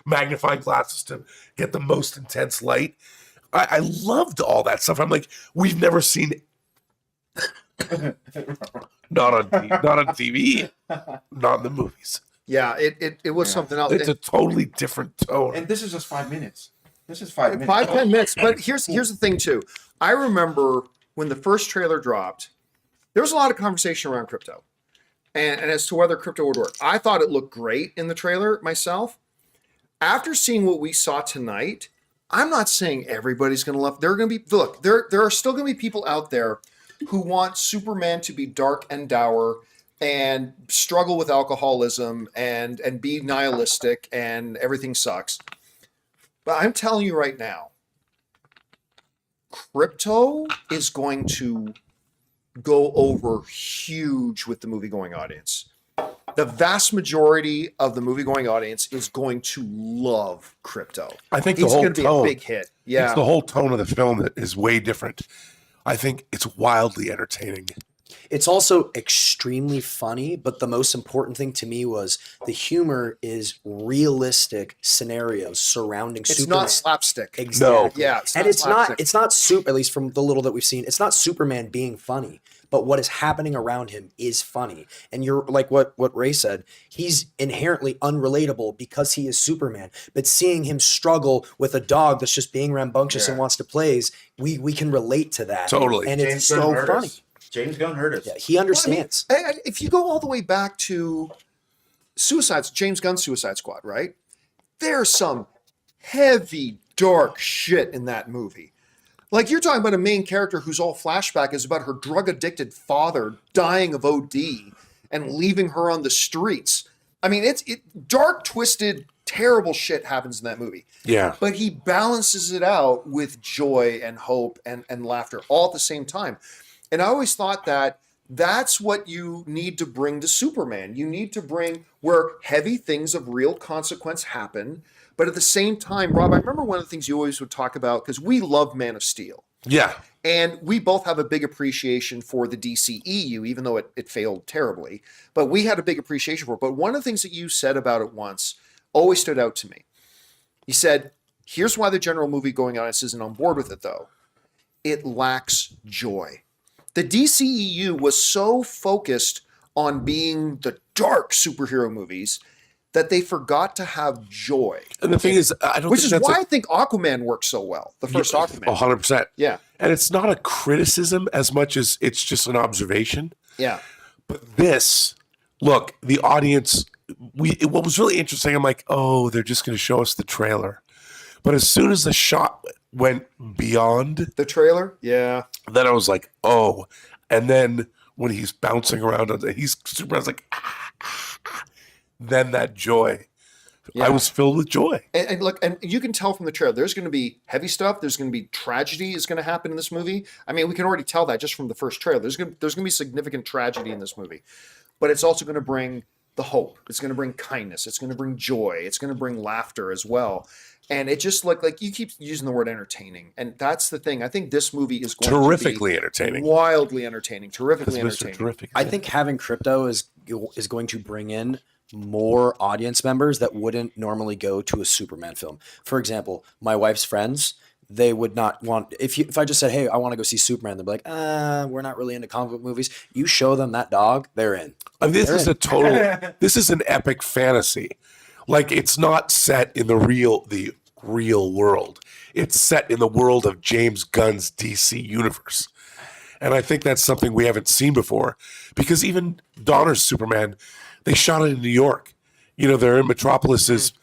magnifying glasses to get the most intense light. I loved all that stuff. I'm like, we've never seen not on TV, not in the movies. yeah. It was something else. It's a totally different tone. And this is just 5 minutes. This is 5 minutes. 5-10 minutes. But here's the thing too. I remember when the first trailer dropped, there was a lot of conversation around Crypto, and as to whether Crypto would work. I thought it looked great in the trailer myself. After seeing what we saw tonight, I'm not saying everybody's going to love. There are going to be there are still going to be people out there who want Superman to be dark and dour and struggle with alcoholism and be nihilistic and everything sucks. But I'm telling you right now, Crypto is going to go over huge with the movie-going audience. The vast majority of the movie-going audience is going to love Crypto. I think He's the whole going to be tone, a big hit. Yeah, it's the whole tone of the film that is way different. I think it's wildly entertaining. It's also extremely funny, but the most important thing to me was the humor is realistic scenarios surrounding it's Superman. not slapstick. Exactly. Yeah, it's and not it's slapstick. it's not super, at least from the little that we've seen, it's not Superman being funny, but what is happening around him is funny. And you're like what Ray said, he's inherently unrelatable because he is Superman. But seeing him struggle with a dog that's just being rambunctious and wants to plays, we can relate to that. Totally. And James it's Gunn so hurt funny. us. James Gunn hurt us. Yeah, he understands. Well, I mean, if you go all the way back to James Gunn's Suicide Squad, right? There's some heavy, dark shit in that movie. Like, you're talking about a main character whose all flashback is about her drug-addicted father dying of OD and leaving her on the streets. I mean, it's dark, twisted, terrible shit happens in that movie. Yeah. But he balances it out with joy and hope and laughter all at the same time. And I always thought that that's what you need to bring to Superman. You need to bring where heavy things of real consequence happen. But at the same time, Rob, I remember one of the things you always would talk about, because we love Man of Steel. Yeah. And we both have a big appreciation for the DCEU, even though it failed terribly. But we had a big appreciation for it. But one of the things that you said about it once always stood out to me. You said, here's why the general movie-going audience isn't on board with it, though. It lacks joy. The DCEU was so focused on being the dark superhero movies that they forgot to have joy. And the thing is, I don't Which think is that's why I think Aquaman works so well. The first Aquaman. 100%. Yeah. And it's not a criticism as much as it's just an observation. Yeah. But this, look, the audience, what was really interesting, I'm like, oh, they're just going to show us the trailer. But as soon as the shot went beyond the trailer, yeah, then I was like, oh. And then when he's bouncing around, he's Superman's like, then that joy. Yeah. I was filled with joy. And look, and you can tell from the trailer, there's going to be heavy stuff. There's going to be tragedy is going to happen in this movie. I mean, we can already tell that just from the first trailer. There's going to be significant tragedy in this movie, but it's also going to bring the hope. It's going to bring kindness. It's going to bring joy. It's going to bring laughter as well. And it just like you keep using the word entertaining, and that's the thing. I think this movie is going terrifically to be entertaining, wildly entertaining, terrifically entertaining. Terrific. I think having Crypto is going to bring in more audience members that wouldn't normally go to a Superman film. For example, my wife's friends, they would not want, if I just said, hey, I want to go see Superman, they'd be like, we're not really into comic book movies. You show them that dog, they're in. I mean, this is an epic fantasy. Like, it's not set in the real world. It's set in the world of James Gunn's DC universe. And I think that's something we haven't seen before, because even Donner's Superman, they shot it in New York. You know, they're in Metropolis is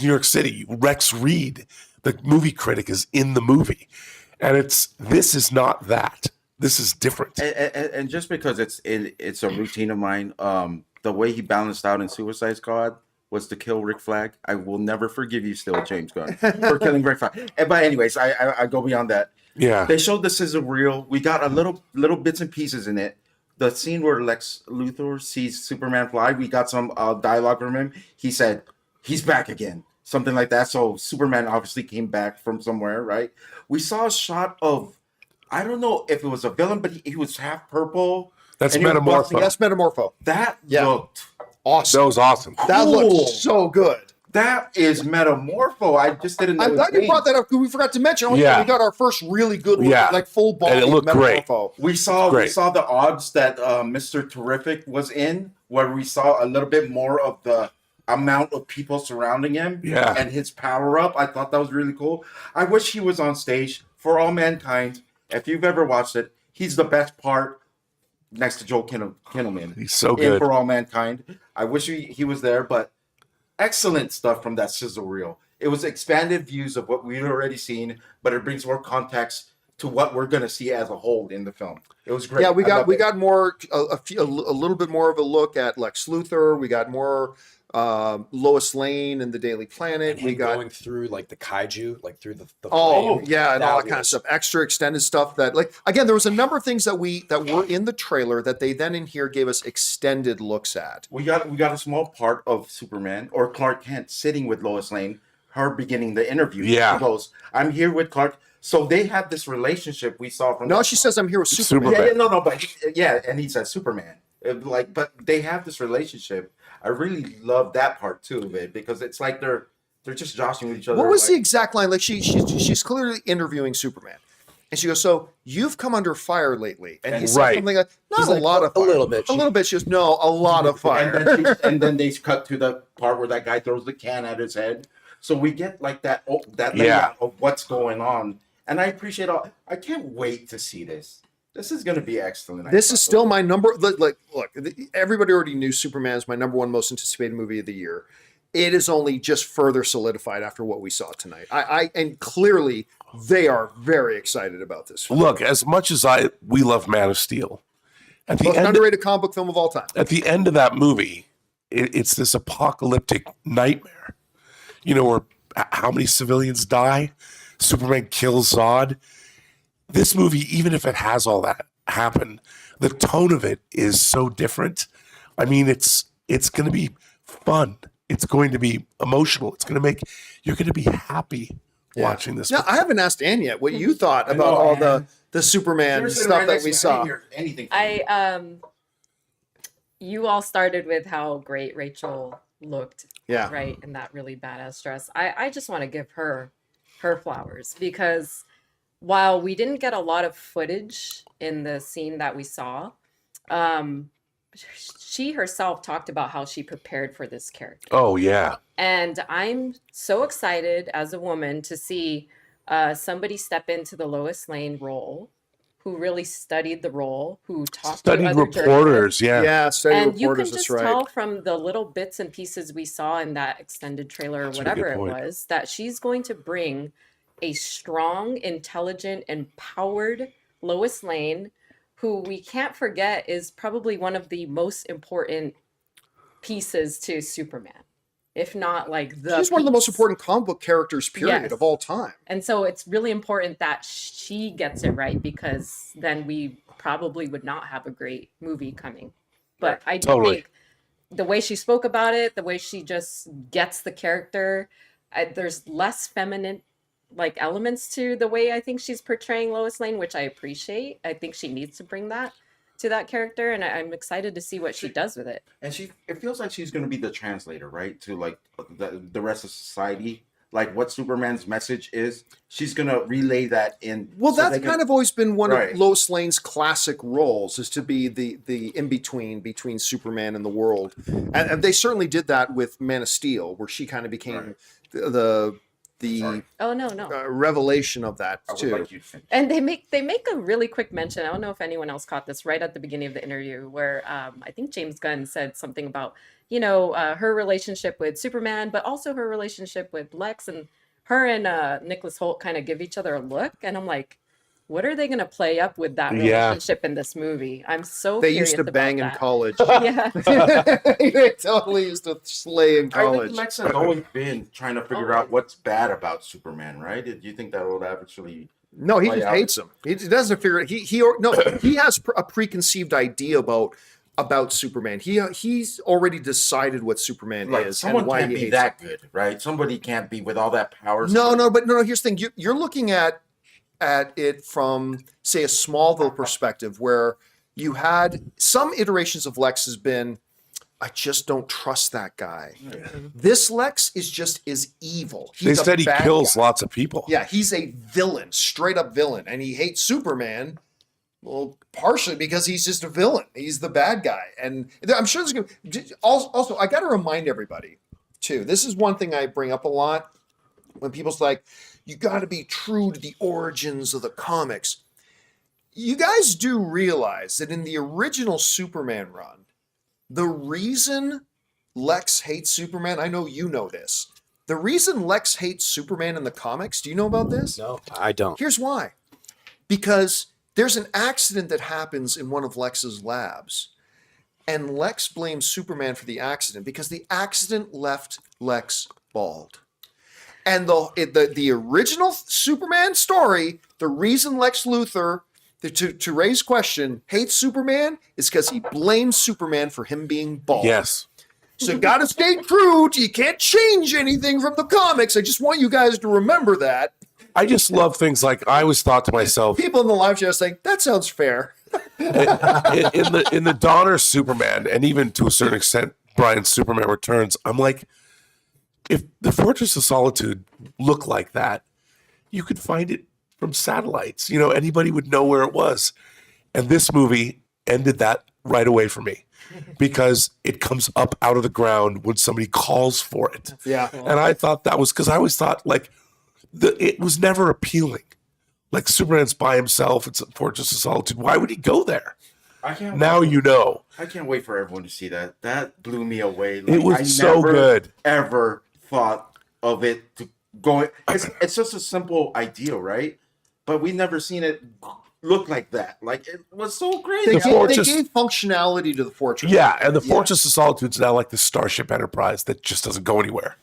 New York City. Rex Reed, the movie critic, is in the movie. And this is not that. This is different. And just because it's a routine of mine, the way he balanced out in Suicide Squad was to kill Rick Flag. I will never forgive you still, James Gunn, for killing Rick Flag. But anyways, I go beyond that. Yeah. They showed the sizzle reel. We got a little bits and pieces in it. The scene where Lex Luthor sees Superman fly, we got some dialogue from him. He said, he's back again. Something like that. So Superman obviously came back from somewhere, right? We saw a shot of, I don't know if it was a villain, but he was half purple. That's Metamorpho. That's Metamorpho. That looked awesome. That was awesome. That Cool. looked so good. That is Metamorpho. I just didn't know. I'm glad you brought that up because we forgot to mention. We got our first really good look, like full body and it looked Metamorpho. great. We saw the odds that Mr. Terrific was in, where we saw a little bit more of the amount of people surrounding him and his power up. I thought that was really cool. I wish he was on stage for All Mankind. If you've ever watched it, he's the best part next to Joel Kinnaman. He's so good. In For All Mankind. I wish he was there, but excellent stuff from that sizzle reel. It was expanded views of what we'd already seen, but it brings more context to what we're going to see as a whole in the film. It was great. Yeah, I loved it. got more a little bit more of a look at Lex Luthor. We got more Lois Lane and the Daily Planet. And We him got going through like the kaiju, like through the oh flame. yeah, and all that kind of was- stuff. Extra extended stuff that like again there was a number of things that were in the trailer that they then in here gave us extended looks at. We got a small part of Superman or Clark Kent sitting with Lois Lane, her beginning the interview. Yeah. She goes, "I'm here with Clark." So they have this relationship we saw from. No, she says I'm here with Superman. Superman. But and he says Superman. But they have this relationship. I really love that part too of it because it's like they're just joshing with each other. What was like, the exact line? Like she's clearly interviewing Superman, and she goes, "So you've come under fire lately?" And he said Right. something like, "Not He's a like, lot of a fire. little bit." a little bit." She goes, "No, a lot of fire." and then they cut to the part where that guy throws the can at his head. So we get like that layout of what's going on, and I appreciate all. I can't wait to see this. This is going to be excellent. This is still my number. Look, everybody already knew Superman is my number one most anticipated movie of the year. It is only just further solidified after what we saw tonight. And clearly they are very excited about this film. Look, as much as we love Man of Steel, at the Most end, underrated comic book film of all time. at the end of that movie, it's this apocalyptic nightmare. You know, where how many civilians die? Superman kills Zod. This movie, even if it has all that happen, the tone of it is so different. I mean, it's going to be fun. It's going to be emotional. It's going to you're going to be happy watching this. Now, I haven't asked Ann yet what you thought about all the Superman Seriously, stuff right that next we to me, I saw. didn't hear anything from you. You all started with how great Rachel looked, Yeah. right, in that really badass dress. I just want to give her flowers because while we didn't get a lot of footage in the scene that we saw, she herself talked about how she prepared for this character. Oh yeah, And I'm so excited as a woman to see somebody step into the Lois Lane role, who really studied the role, who talked to studied other reporters. Yeah, Yeah, study and you can reporters, just that's right. tell from the little bits and pieces we saw in that extended trailer or That's a good whatever it point. was that she's going to bring a strong, intelligent, empowered Lois Lane, who we can't forget is probably one of the most important pieces to Superman, if not like the She's one of the most piece. important comic book characters, period, Yes. of all time. And so it's really important that she gets it right because then we probably would not have a great movie coming. But I do Totally. think the way she spoke about it, the way she just gets the character, there's less feminine like elements to the way I think she's portraying Lois Lane, which I appreciate. I think she needs to bring that to that character, and I'm excited to see what she does with it. And it feels like she's going to be the translator, right? To like the rest of society, like what Superman's message is. She's going to relay that in. Well, so that's they can- kind of always been one Right. of Lois Lane's classic roles, is to be the in between Superman and the world, and they certainly did that with Man of Steel, where she kind of became the Sorry. Oh no. revelation of that I would too. like you to finish. And they make a really quick mention. I don't know if anyone else caught this right at the beginning of the interview, where I think James Gunn said something about her relationship with Superman, but also her relationship with Lex, and her and Nicholas Hoult kind of give each other a look, and I'm like, what are they going to play up with that Yeah. relationship in this movie? I'm so They curious used to about bang in that. college. Yeah. They totally used to slay in I college. think Lex has always been trying to figure out what's bad about Superman, right? Do you think that will actually? No, he play just out? hates him. He doesn't figure it. He has a preconceived idea about Superman. He's already decided what Superman Like is someone and why can't he be hates that him. good, right? Somebody can't be with all that power. No. Here's the thing: you're looking at it from, say, a Smallville perspective, where you had some iterations of Lex has been, I just don't trust that guy. This Lex is evil. they He's a said he bad kills guy. lots of people. Yeah, he's a villain, straight up villain, and he hates Superman. Well, partially because he's just a villain. He's the bad guy, and I'm sure there's going to also. I got to remind everybody too. This is one thing I bring up a lot when people's like, "You got to be true to the origins of the comics." You guys do realize that in the original Superman run, the reason Lex hates Superman, I know you know this. The reason Lex hates Superman in the comics, do you know about this? No, I don't. Here's why. because there's an accident that happens in one of Lex's labs, and Lex blames Superman for the accident because the accident left Lex bald. And the original Superman story, the reason Lex Luthor, to Ray's question, hates Superman is because he blames Superman for him being bald. Yes. So you got to stay true. You can't change anything from the comics. I just want you guys to remember that. I just love things like, I always thought to myself, People in the live chat saying, that sounds fair. in the Donner Superman, and even to a certain extent, Brian's Superman Returns, I'm like, if the Fortress of Solitude looked like that, you could find it from satellites. You know, anybody would know where it was. And this movie ended that right away for me because it comes up out of the ground when somebody calls for it. Yeah. And I thought that was because I always thought like it was never appealing. Like Superman's by himself. It's a Fortress of Solitude. Why would he go there? I can't. Now wait. you know. I can't wait for everyone to see that. That blew me away. Like, It was I so never, good. Ever thought of it to go? It's just a simple idea, right? But we never seen it look like that. Like it was so crazy. They Fortress- gave functionality to the fortress. Yeah, and the Fortress of Solitude's now like the Starship Enterprise that just doesn't go anywhere.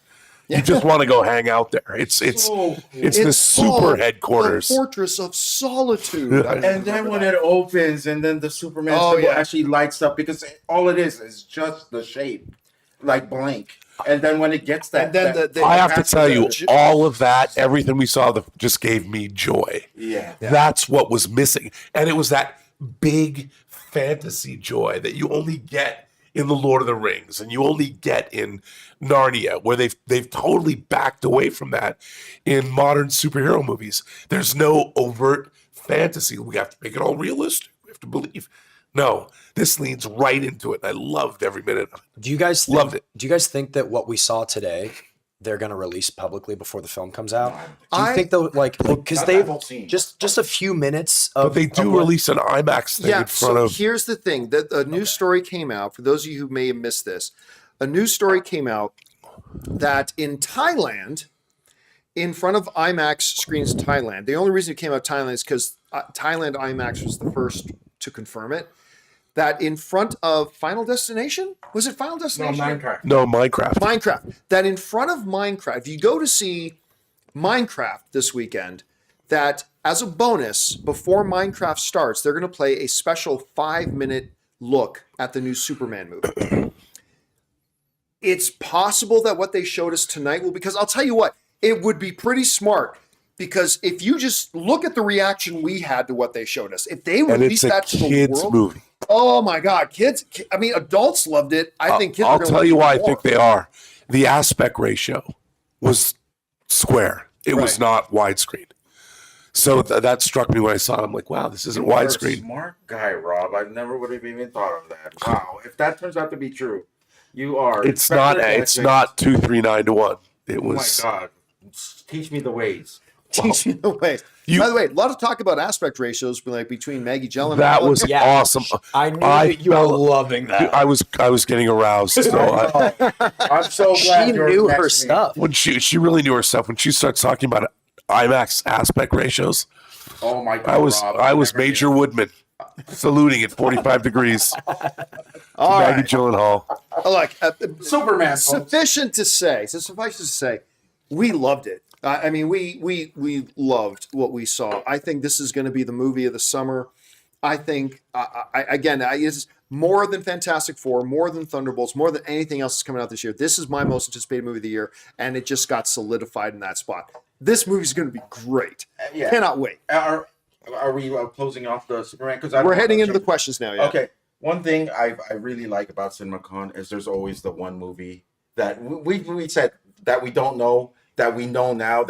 You just want to go hang out there. It's the super called headquarters. The Fortress of Solitude. I And then when it opens, and then the Superman symbol actually lights up because all it is just the shape, like blank. And then when it gets that, And then I have to tell you, all of that, everything we saw, just gave me joy. Yeah. That's what was missing, and it was that big fantasy joy that you only get in the Lord of the Rings, and you only get in Narnia, where they've totally backed away from that in modern superhero movies. There's no overt fantasy. We have to make it all realistic. We have to believe. No, this leans right into it. I loved every minute of it. Do you guys think, Loved it. Do you guys think that what we saw today, they're going to release publicly before the film comes out? Do you think though, like because Not they've that whole scene. just a few minutes of But they do what- release an IMAX thing Yeah, in front so of. here's the thing. A news story came out, for those of you who may have missed this, a news story came out that in Thailand, in front of IMAX screens in Thailand, the only reason it came out Thailand is because Thailand IMAX was the first to confirm it, that in front of Final Destination, was it Final No, Destination? Minecraft. No, Minecraft. Minecraft. That in front of Minecraft, if you go to see Minecraft this weekend, that as a bonus, before Minecraft starts, they're going to play a special 5-minute look at the new Superman movie. It's possible that what they showed us tonight will, because I'll tell you what, it would be pretty smart. Because if you just look at the reaction we had to what they showed us, if they And released it's a that to the kids' world, movie. oh my God, kids! I mean, adults loved it. I think kids. I'll are gonna tell love you it why I more. think they are. The aspect ratio was square. It was Right. not widescreen. So that struck me when I saw it. I'm like, wow, this isn't You're a widescreen. smart guy, Rob. I never would have even thought of that. Wow. If that turns out to be true, you are. It's not 239 to 1. It Oh my was God. Teach me the ways. Teach you the way. You- By the way, a lot of talk about aspect ratios, like between Maggie Gyllenhaal. that was Yeah. awesome. I knew I that you were felt- loving that. I was getting aroused. So I'm so glad She you're knew next her to me. stuff. when she really knew her stuff. When she starts talking about IMAX aspect ratios, Oh my God. Rob, I was never Major knew. Woodman saluting at 45 degrees. All Maggie right. Gyllenhaal. Look, Superman. folks. sufficient to say, so suffice to say, we loved it. I mean, we loved what we saw. I think this is going to be the movie of the summer. I think, it's more than Fantastic Four, more than Thunderbolts, more than anything else that's coming out this year. This is my most anticipated movie of the year, and it just got solidified in that spot. This movie's going to be great. Yeah. Cannot wait. Are we closing off the Superman? Because We're heading into the questions now. Yeah. Okay. One thing I really like about CinemaCon is there's always the one movie that we said that we don't know, that we know now,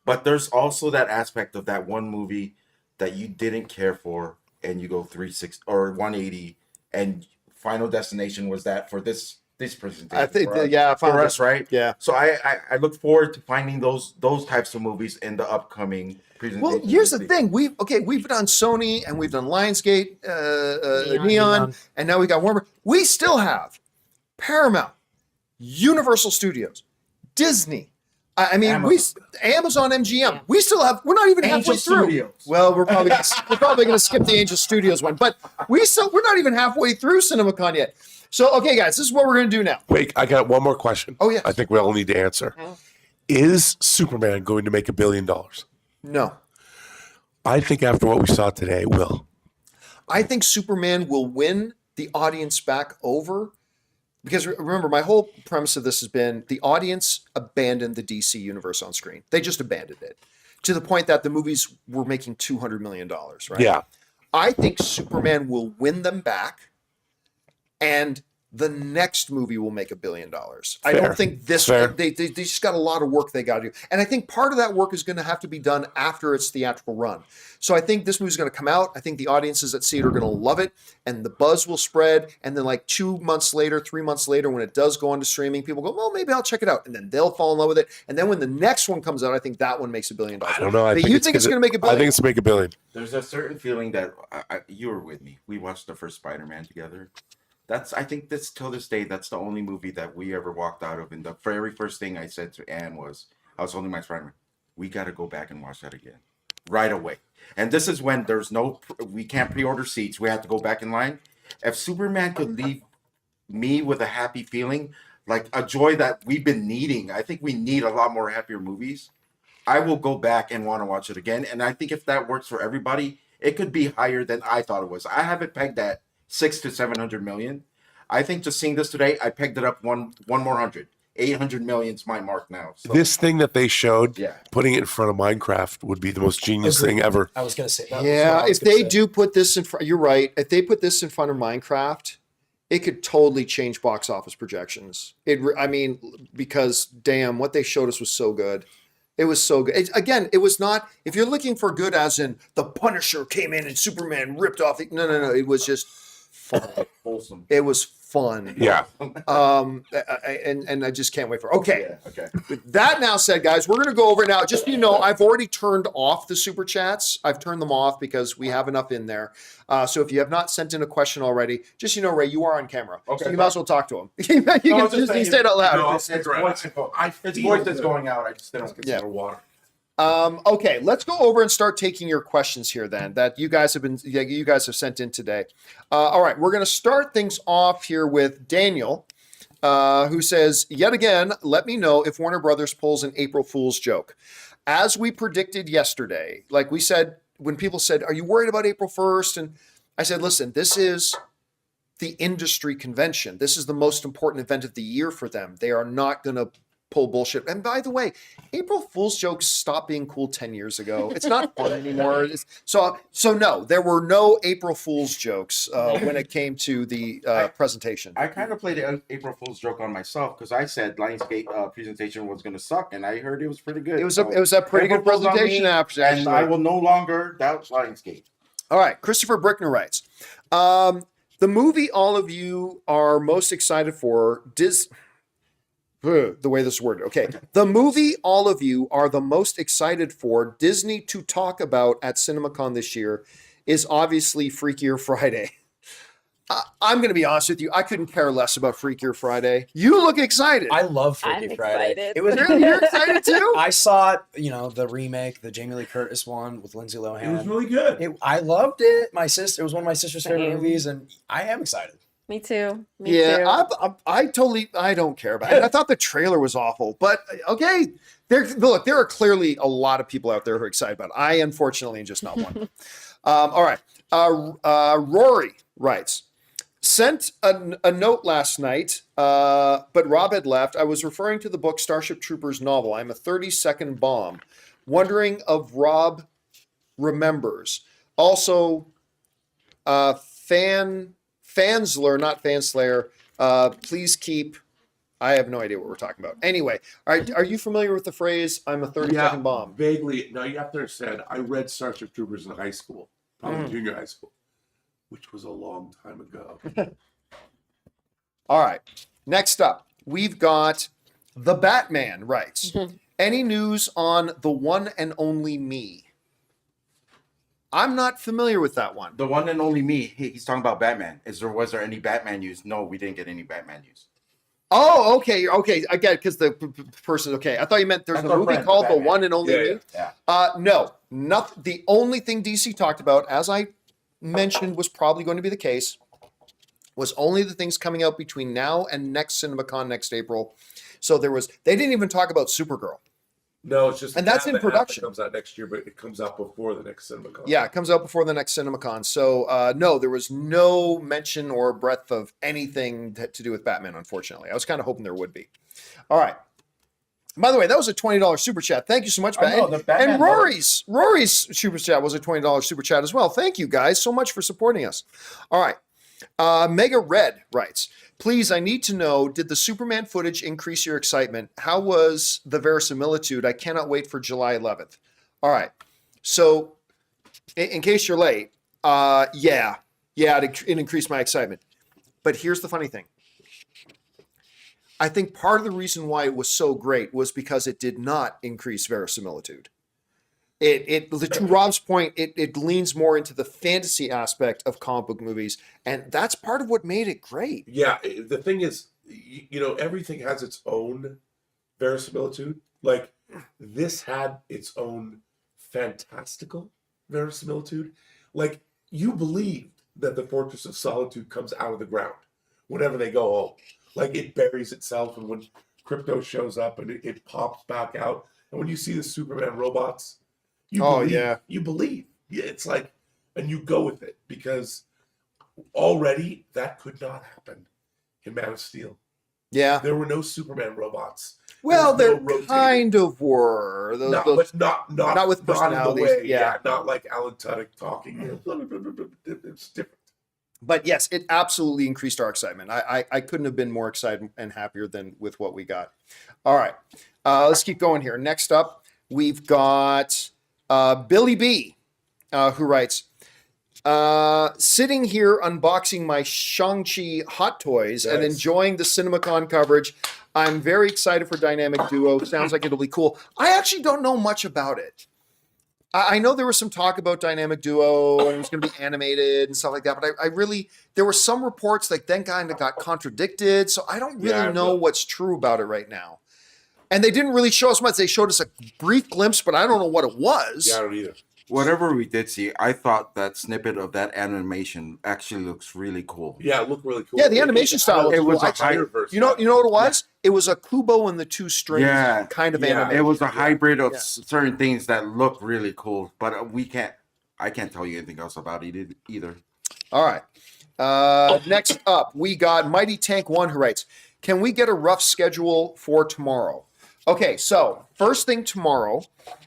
but there's also that aspect of that one movie that you didn't care for, and you go 360 or 180, and Final Destination was that for this presentation. I think, for us, yeah, for us, right? Yeah. So I look forward to finding those types of movies in the upcoming presentation. Well, here's the thing: we've done Sony and we've done Lionsgate, Neon, and now we got Warner. We still have Paramount, Universal Studios, Disney, I mean, Amazon MGM. Yeah. We're not even Angel halfway through. Studios. Well, we're probably going to skip the Angel Studios one, but we're not even halfway through CinemaCon yet. So, okay, guys, this is what we're going to do now. Wait, I got one more question. Oh, yes. I think we all need to answer. Oh. Is Superman going to make $1 billion? No. I think after what we saw today, it will. I think Superman will win the audience back over. Because remember, my whole premise of this has been the audience abandoned the DC universe on screen. They just abandoned it to the point that the movies were making $200 million, right? Yeah. I think Superman will win them back, and the next movie will make $1 billion. I don't think this. Fair. They just got a lot of work they got to do, and I think part of that work is going to have to be done after its theatrical run. So I think this movie's going to come out. I think the audiences that see it are going to love it, and the buzz will spread. And then, like 2 months later, 3 months later, when it does go on to streaming, people go, "Well, maybe I'll check it out," and then they'll fall in love with it. And then when the next one comes out, I think that one makes $1 billion. I don't know. But you think it's going to make $1 billion? I think it's going to make $1 billion. There's a certain feeling that you were with me. We watched the first Spider-Man together. I think that's till this day, that's the only movie that we ever walked out of. And the very first thing I said to Anne was, I was holding my Spider-Man, we got to go back and watch that again right away. And this is when we can't pre-order seats. We have to go back in line. If Superman could leave me with a happy feeling, like a joy that we've been needing, I think we need a lot more happier movies. I will go back and want to watch it again. And I think if that works for everybody, it could be higher than I thought it was. I have it pegged at 600 to 700 million. I think just seeing this today, I pegged it up one more 100. 800 million is my mark now. So. This thing that they showed, Yeah. putting it in front of Minecraft would be the most genius thing ever. I was going to say that. Yeah, if they do put this in front, you're right. If they put this in front of Minecraft, it could totally change box office projections. Because damn, what they showed us was so good. It was so good. It was not. If you're looking for good, as in the Punisher came in and Superman ripped off. No. It was just fun. Wholesome. It was fun. Yeah. And I just can't wait for. Okay. Yeah, okay. With that now said, guys, we're going to go over now. Just so you know, I've already turned off the super chats. I've turned them off because we have enough in there. So if you have not sent in a question already, just so you know, Ray, you are on camera. Okay. So you might as well talk to him. you can just say it out loud. No, His voice is going out. I just didn't Yeah. consider water. Okay, let's go over and start taking your questions here then that you guys have sent in today. All right, we're going to start things off here with Daniel, who says, yet again, let me know if Warner Brothers pulls an April Fool's joke. As we predicted yesterday, like we said, when people said, are you worried about April 1st? And I said, listen, this is the industry convention. This is the most important event of the year for them. They are not going to pull bullshit. And by the way, April Fool's jokes stopped being cool 10 years ago. It's not fun anymore. So no, there were no April Fool's jokes when it came to the presentation. I kind of played an April Fool's joke on myself because I said Lionsgate presentation was going to suck, and I heard it was pretty good. It was a pretty good presentation, actually. And I will no longer doubt Lionsgate. All right, Christopher Brickner writes, the movie all of you are most excited for, the way this is worded. Okay. The movie all of you are the most excited for Disney to talk about at CinemaCon this year is obviously Freakier Friday. I'm going to be honest with you. I couldn't care less about Freakier Friday. You look excited. I love Freaky I'm Friday. excited. It was You're excited too? I saw it, the remake, the Jamie Lee Curtis one with Lindsay Lohan. It was really good. I loved it. It was one of my sister's favorite Same. movies, and I am excited. Me too. Me Yeah, too. I don't care about it. I thought the trailer was awful, but okay. There are clearly a lot of people out there who are excited about it. I, unfortunately, am just not one. All right. Rory writes, sent a note last night, but Rob had left. I was referring to the book Starship Troopers novel. I'm a 30-second bomb. Wondering if Rob remembers. Also, Fansler, not Fanslayer, please keep. I have no idea what we're talking about. Anyway, are you familiar with the phrase, I'm a 30-second bomb? Vaguely. No, you have to understand, I read Starship Troopers in high school, probably junior high school, which was a long time ago. All right. Next up, we've got The Batman writes, any news on The One and Only Me? I'm not familiar with that one. The one and only me. He's talking about Batman. Was there any Batman news? No, we didn't get any Batman news. Oh, okay. I get it because the person. Okay, I thought you meant there's That's a our movie friend, called The Batman. One and Only Yeah, Me. Yeah. No, not the only thing DC talked about, as I mentioned, was probably going to be the case. Was only the things coming out between now and next CinemaCon next April. So they didn't even talk about Supergirl. No, it's just And that's in the app that production. comes out next year, but it comes out before the next CinemaCon. Yeah, it comes out before the next CinemaCon. So no, there was no mention or breadth of anything to do with Batman, unfortunately. I was kind of hoping there would be. All right. By the way, that was a $20 super chat. Thank you so much, I know, Batman. the Batman And Rory's super chat was a $20 super chat as well. Thank you guys so much for supporting us. All right. Mega Red writes, please, I need to know, did the Superman footage increase your excitement? How was the verisimilitude? I cannot wait for July 11th. All right. So in case you're late, it increased my excitement. But here's the funny thing. I think part of the reason why it was so great was because it did not increase verisimilitude. To Rob's point, it leans more into the fantasy aspect of comic book movies, and that's part of what made it great. Yeah, the thing is, everything has its own verisimilitude. Like, this had its own fantastical verisimilitude. Like, you believed that the Fortress of Solitude comes out of the ground whenever they go home. Like, it buries itself, and when Crypto shows up, and it pops back out. And when you see the Superman robots, you believe. Yeah, it's like, and you go with it, because already that could not happen in Man of Steel. Yeah. There were no Superman robots. Well, There there was no kind of were. but not with personalities. Not in the way, yeah. not like Alan Tudyk talking. It's different. But yes, it absolutely increased our excitement. I couldn't have been more excited and happier than with what we got. All right. Let's keep going here. Next up, we've got Billy B, who writes, sitting here unboxing my Shang-Chi hot toys and Nice. enjoying the CinemaCon coverage. I'm very excited for Dynamic Duo. Sounds like it'll be cool. I actually don't know much about it. I know there was some talk about Dynamic Duo and it was going to be animated and stuff like that, but there were some reports that then kind of got contradicted, so I don't really know what's true about it right now. And they didn't really show us much. They showed us a brief glimpse, but I don't know what it was. Yeah, I don't either. Whatever we did see, I thought that snippet of that animation actually looks really cool. Yeah, it looked really cool. Yeah, the animation style. It was cool. a high, You know what it was? It was a Kubo and the Two Strings kind of animation. It was a hybrid of certain things that look really cool, but I can't tell you anything else about it either. All right. Next up, we got Mighty Tank 1 who writes, can we get a rough schedule for tomorrow? Okay, so first thing tomorrow,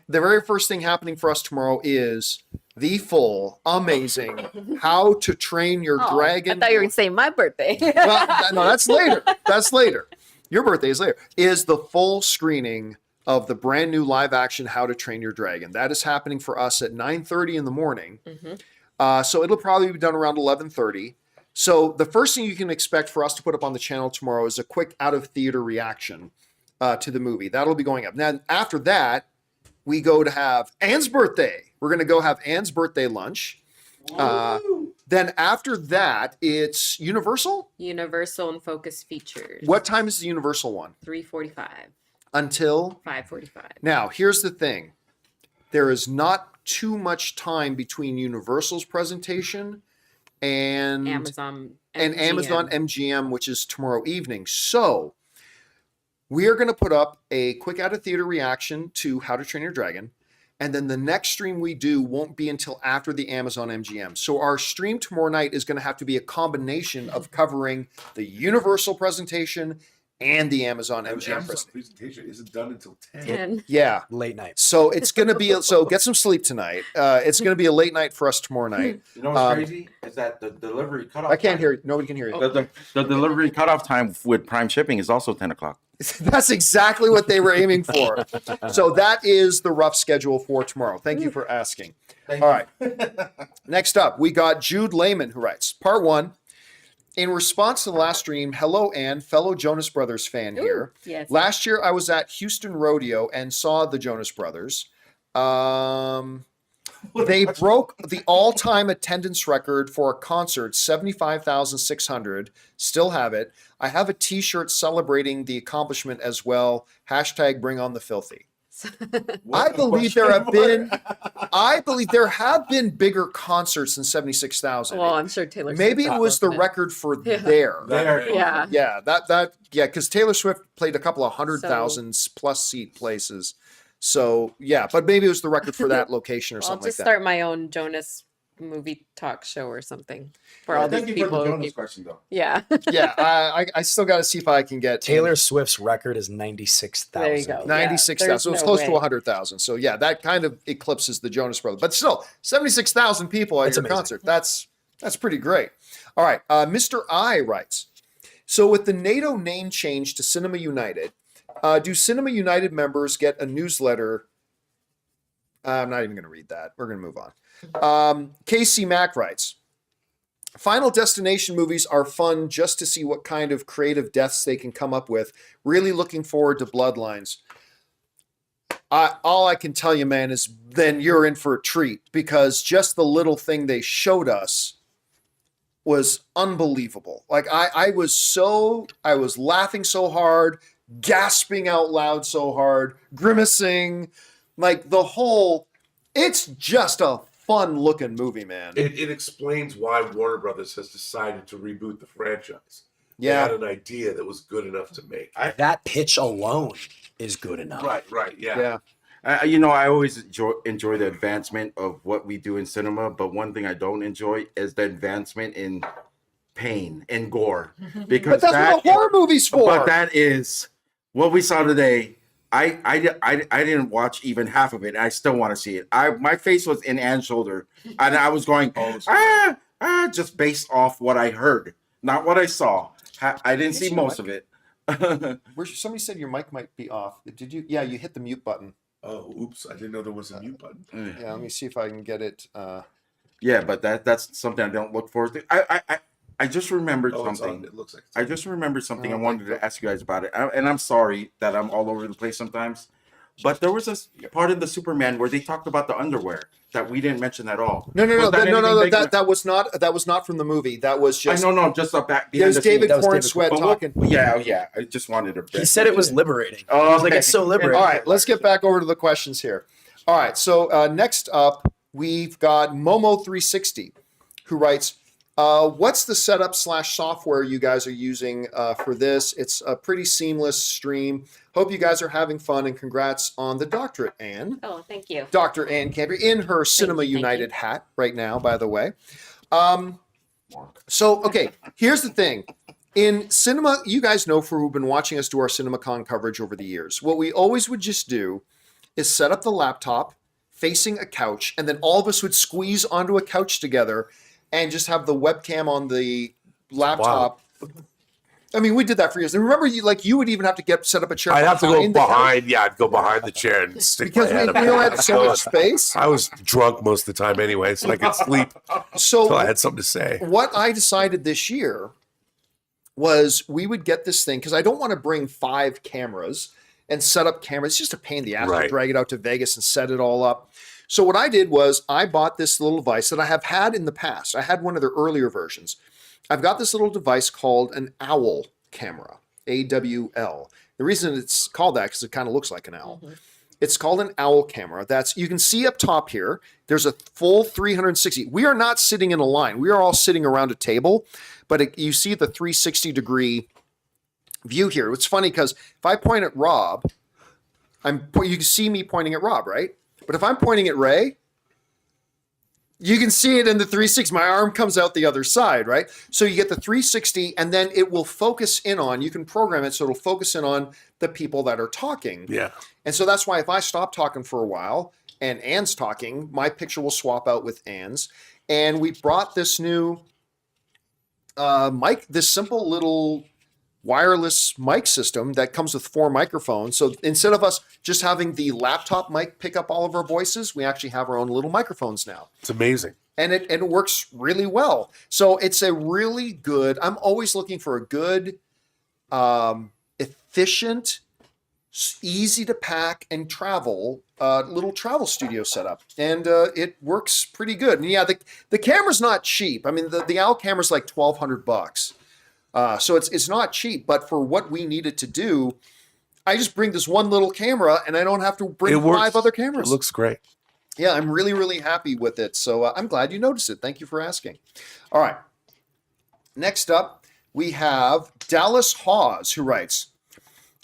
the very first thing happening for us tomorrow is the full, amazing How to Train Your Dragon. I thought you were going to say my birthday. Well, no, that's later. That's later. Your birthday is later. Is the full screening of the brand new live action How to Train Your Dragon. That is happening for us at 9:30 in the morning. So it'll probably be done around 11:30. So the first thing you can expect for us to put up on the channel tomorrow is a quick out of theater reaction to the movie. That'll be going up. Now, after that, we go to have Anne's birthday. We're going to go have Anne's birthday lunch. Then after that, it's Universal. Universal and Focus Features. What time is the Universal one? 3:45. Until 5:45. Now, here's the thing. There is not too much time between Universal's presentation and Amazon MGM, which is tomorrow evening. So we are going to put up a quick out of theater reaction to How to Train Your Dragon. And then the next stream we do won't be until after the Amazon MGM. So our stream tomorrow night is going to have to be a combination of covering the Universal presentation and the Amazon MGM presentation isn't done until 10. 10. Yeah. Late night. So it's going to be, so get some sleep tonight. It's going to be a late night for us tomorrow night. You know what's crazy? Is that the delivery cutoff I can't time, hear you. Nobody can hear you. The delivery cutoff time with Prime shipping is also 10 o'clock. That's exactly what they were aiming for. So that is the rough schedule for tomorrow. Thank you for asking. All right. Next up, we got Jude Lehman who writes, Part 1. In response to the last stream, hello, Ann, fellow Jonas Brothers fan here. Yes. Last year, I was at Houston Rodeo and saw the Jonas Brothers. They broke the all-time attendance record for a concert, 75,600. Still have it. I have a T-shirt celebrating the accomplishment as well. Hashtag bring on the filthy. I believe there have been bigger concerts than 76,000. Well, I'm sure Taylor Swift Maybe it was the broken record for Yeah. there. Yeah. Yeah, because Taylor Swift played a couple of 100,000 plus seat places. So yeah, but maybe it was the record for that location or I'll something just like that. start my own Jonas movie talk show or something for all these Thank you for people. the who Jonas keep- question, though. Yeah. Yeah, I still got to see if I can get Taylor Swift's record is 96,000. There you go. 96,000. there's So it's no close to way. 100,000. So yeah, that kind of eclipses the Jonas Brothers. But still, 76,000 people at That's your amazing. concert. That's pretty great. All right, Mr. I writes, so with the NATO name change to Cinema United, do Cinema United members get a newsletter? I'm not even going to read that. We're going to move on. KC Mack writes, Final Destination movies are fun just to see what kind of creative deaths they can come up with. Really looking forward to Bloodlines. All I can tell you, man, is then you're in for a treat, because just the little thing they showed us was unbelievable. Like I was laughing so hard, gasping out loud so hard, grimacing, like it's just a fun looking movie, man. It explains why Warner Brothers has decided to reboot the franchise. Yeah. They had an idea that was good enough to make. That pitch alone is good enough. Right, yeah. I always enjoy the advancement of what we do in cinema, but one thing I don't enjoy is the advancement in pain and gore. Because But that's what a horror movie's for. But that is what we saw today. I didn't watch even half of it. I still want to see it. My face was in Anne's shoulder, and I was going, just based off what I heard, not what I saw. I didn't see most of it. Somebody said your mic might be off. Did you? Yeah, you hit the mute button. Oh, oops! I didn't know there was a mute button. Yeah, let me see if I can get it. Yeah, but that's something I don't look forward to. I just remembered Oh, it's on. something. It looks like. I just remembered something. I Oh, wanted to ask you guys about it, and I'm sorry that I'm all over the place sometimes. But there was a part in the Superman where they talked about the underwear that we didn't mention at all. No. Was that anything big? That was not from the movie. That was just. No, just a back. It was David That was David Cornsweat But talking. Yeah. I just wanted to. He said it was liberating. Oh, I was like, it's so liberating. All right, let's get back over to the questions here. All right, so next up we've got Momo360, who writes, "What's the setup / software you guys are using for this? It's a pretty seamless stream. Hope you guys are having fun, and congrats on the doctorate, Anne." Oh, thank you. Dr. Anne Campea in her Cinema thank you. United hat right now, by the way. So, okay, here's the thing. In cinema, you guys know, for who've been watching us do our CinemaCon coverage over the years, what we always would just do is set up the laptop facing a couch, and then all of us would squeeze onto a couch together and just have the webcam on the laptop. I mean, we did that for years. And remember, you would even have to set up a chair. I'd have to go behind the couch behind. Yeah, I'd go behind the chair and stick because my head we up. don't have so much space. I was drunk most of the time anyway, so I could sleep So until I had something to say. what I decided this year was we would get this thing, because I don't want to bring 5 cameras and set up cameras. It's just a pain in the ass to Right. drag it out to Vegas and set it all up. So what I did was I bought this little device that I have had in the past. I had one of their earlier versions. I've got this little device called an owl camera, AWL. The reason it's called that because it kind of looks like an owl. It's called an owl camera. You can see up top here, there's a full 360. We are not sitting in a line. We are all sitting around a table, but you see the 360-degree view here. It's funny because if I point at Rob, you can see me pointing at Rob, right? But if I'm pointing at Ray, you can see it in the 360. My arm comes out the other side, right? So you get the 360, and then it will focus in on, you can program it so it'll focus in on the people that are talking. Yeah. And so that's why if I stop talking for a while and Anne's talking, my picture will swap out with Anne's. And we brought this new mic, this simple little wireless mic system that comes with 4 microphones. So instead of us just having the laptop mic pick up all of our voices, we actually have our own little microphones now. It's amazing. And it works really well. So it's a really good, I'm always looking for a good, efficient easy to pack and travel, little travel studio setup, and it works pretty good. And yeah, the camera's not cheap. I mean, the OWL camera's like $1,200, so it's not cheap. But for what we needed to do, I just bring this one little camera, and I don't have to bring 5 other cameras. It looks great. Yeah, I'm really, really happy with it. So I'm glad you noticed it. Thank you for asking. All right. Next up, we have Dallas Hawes, who writes,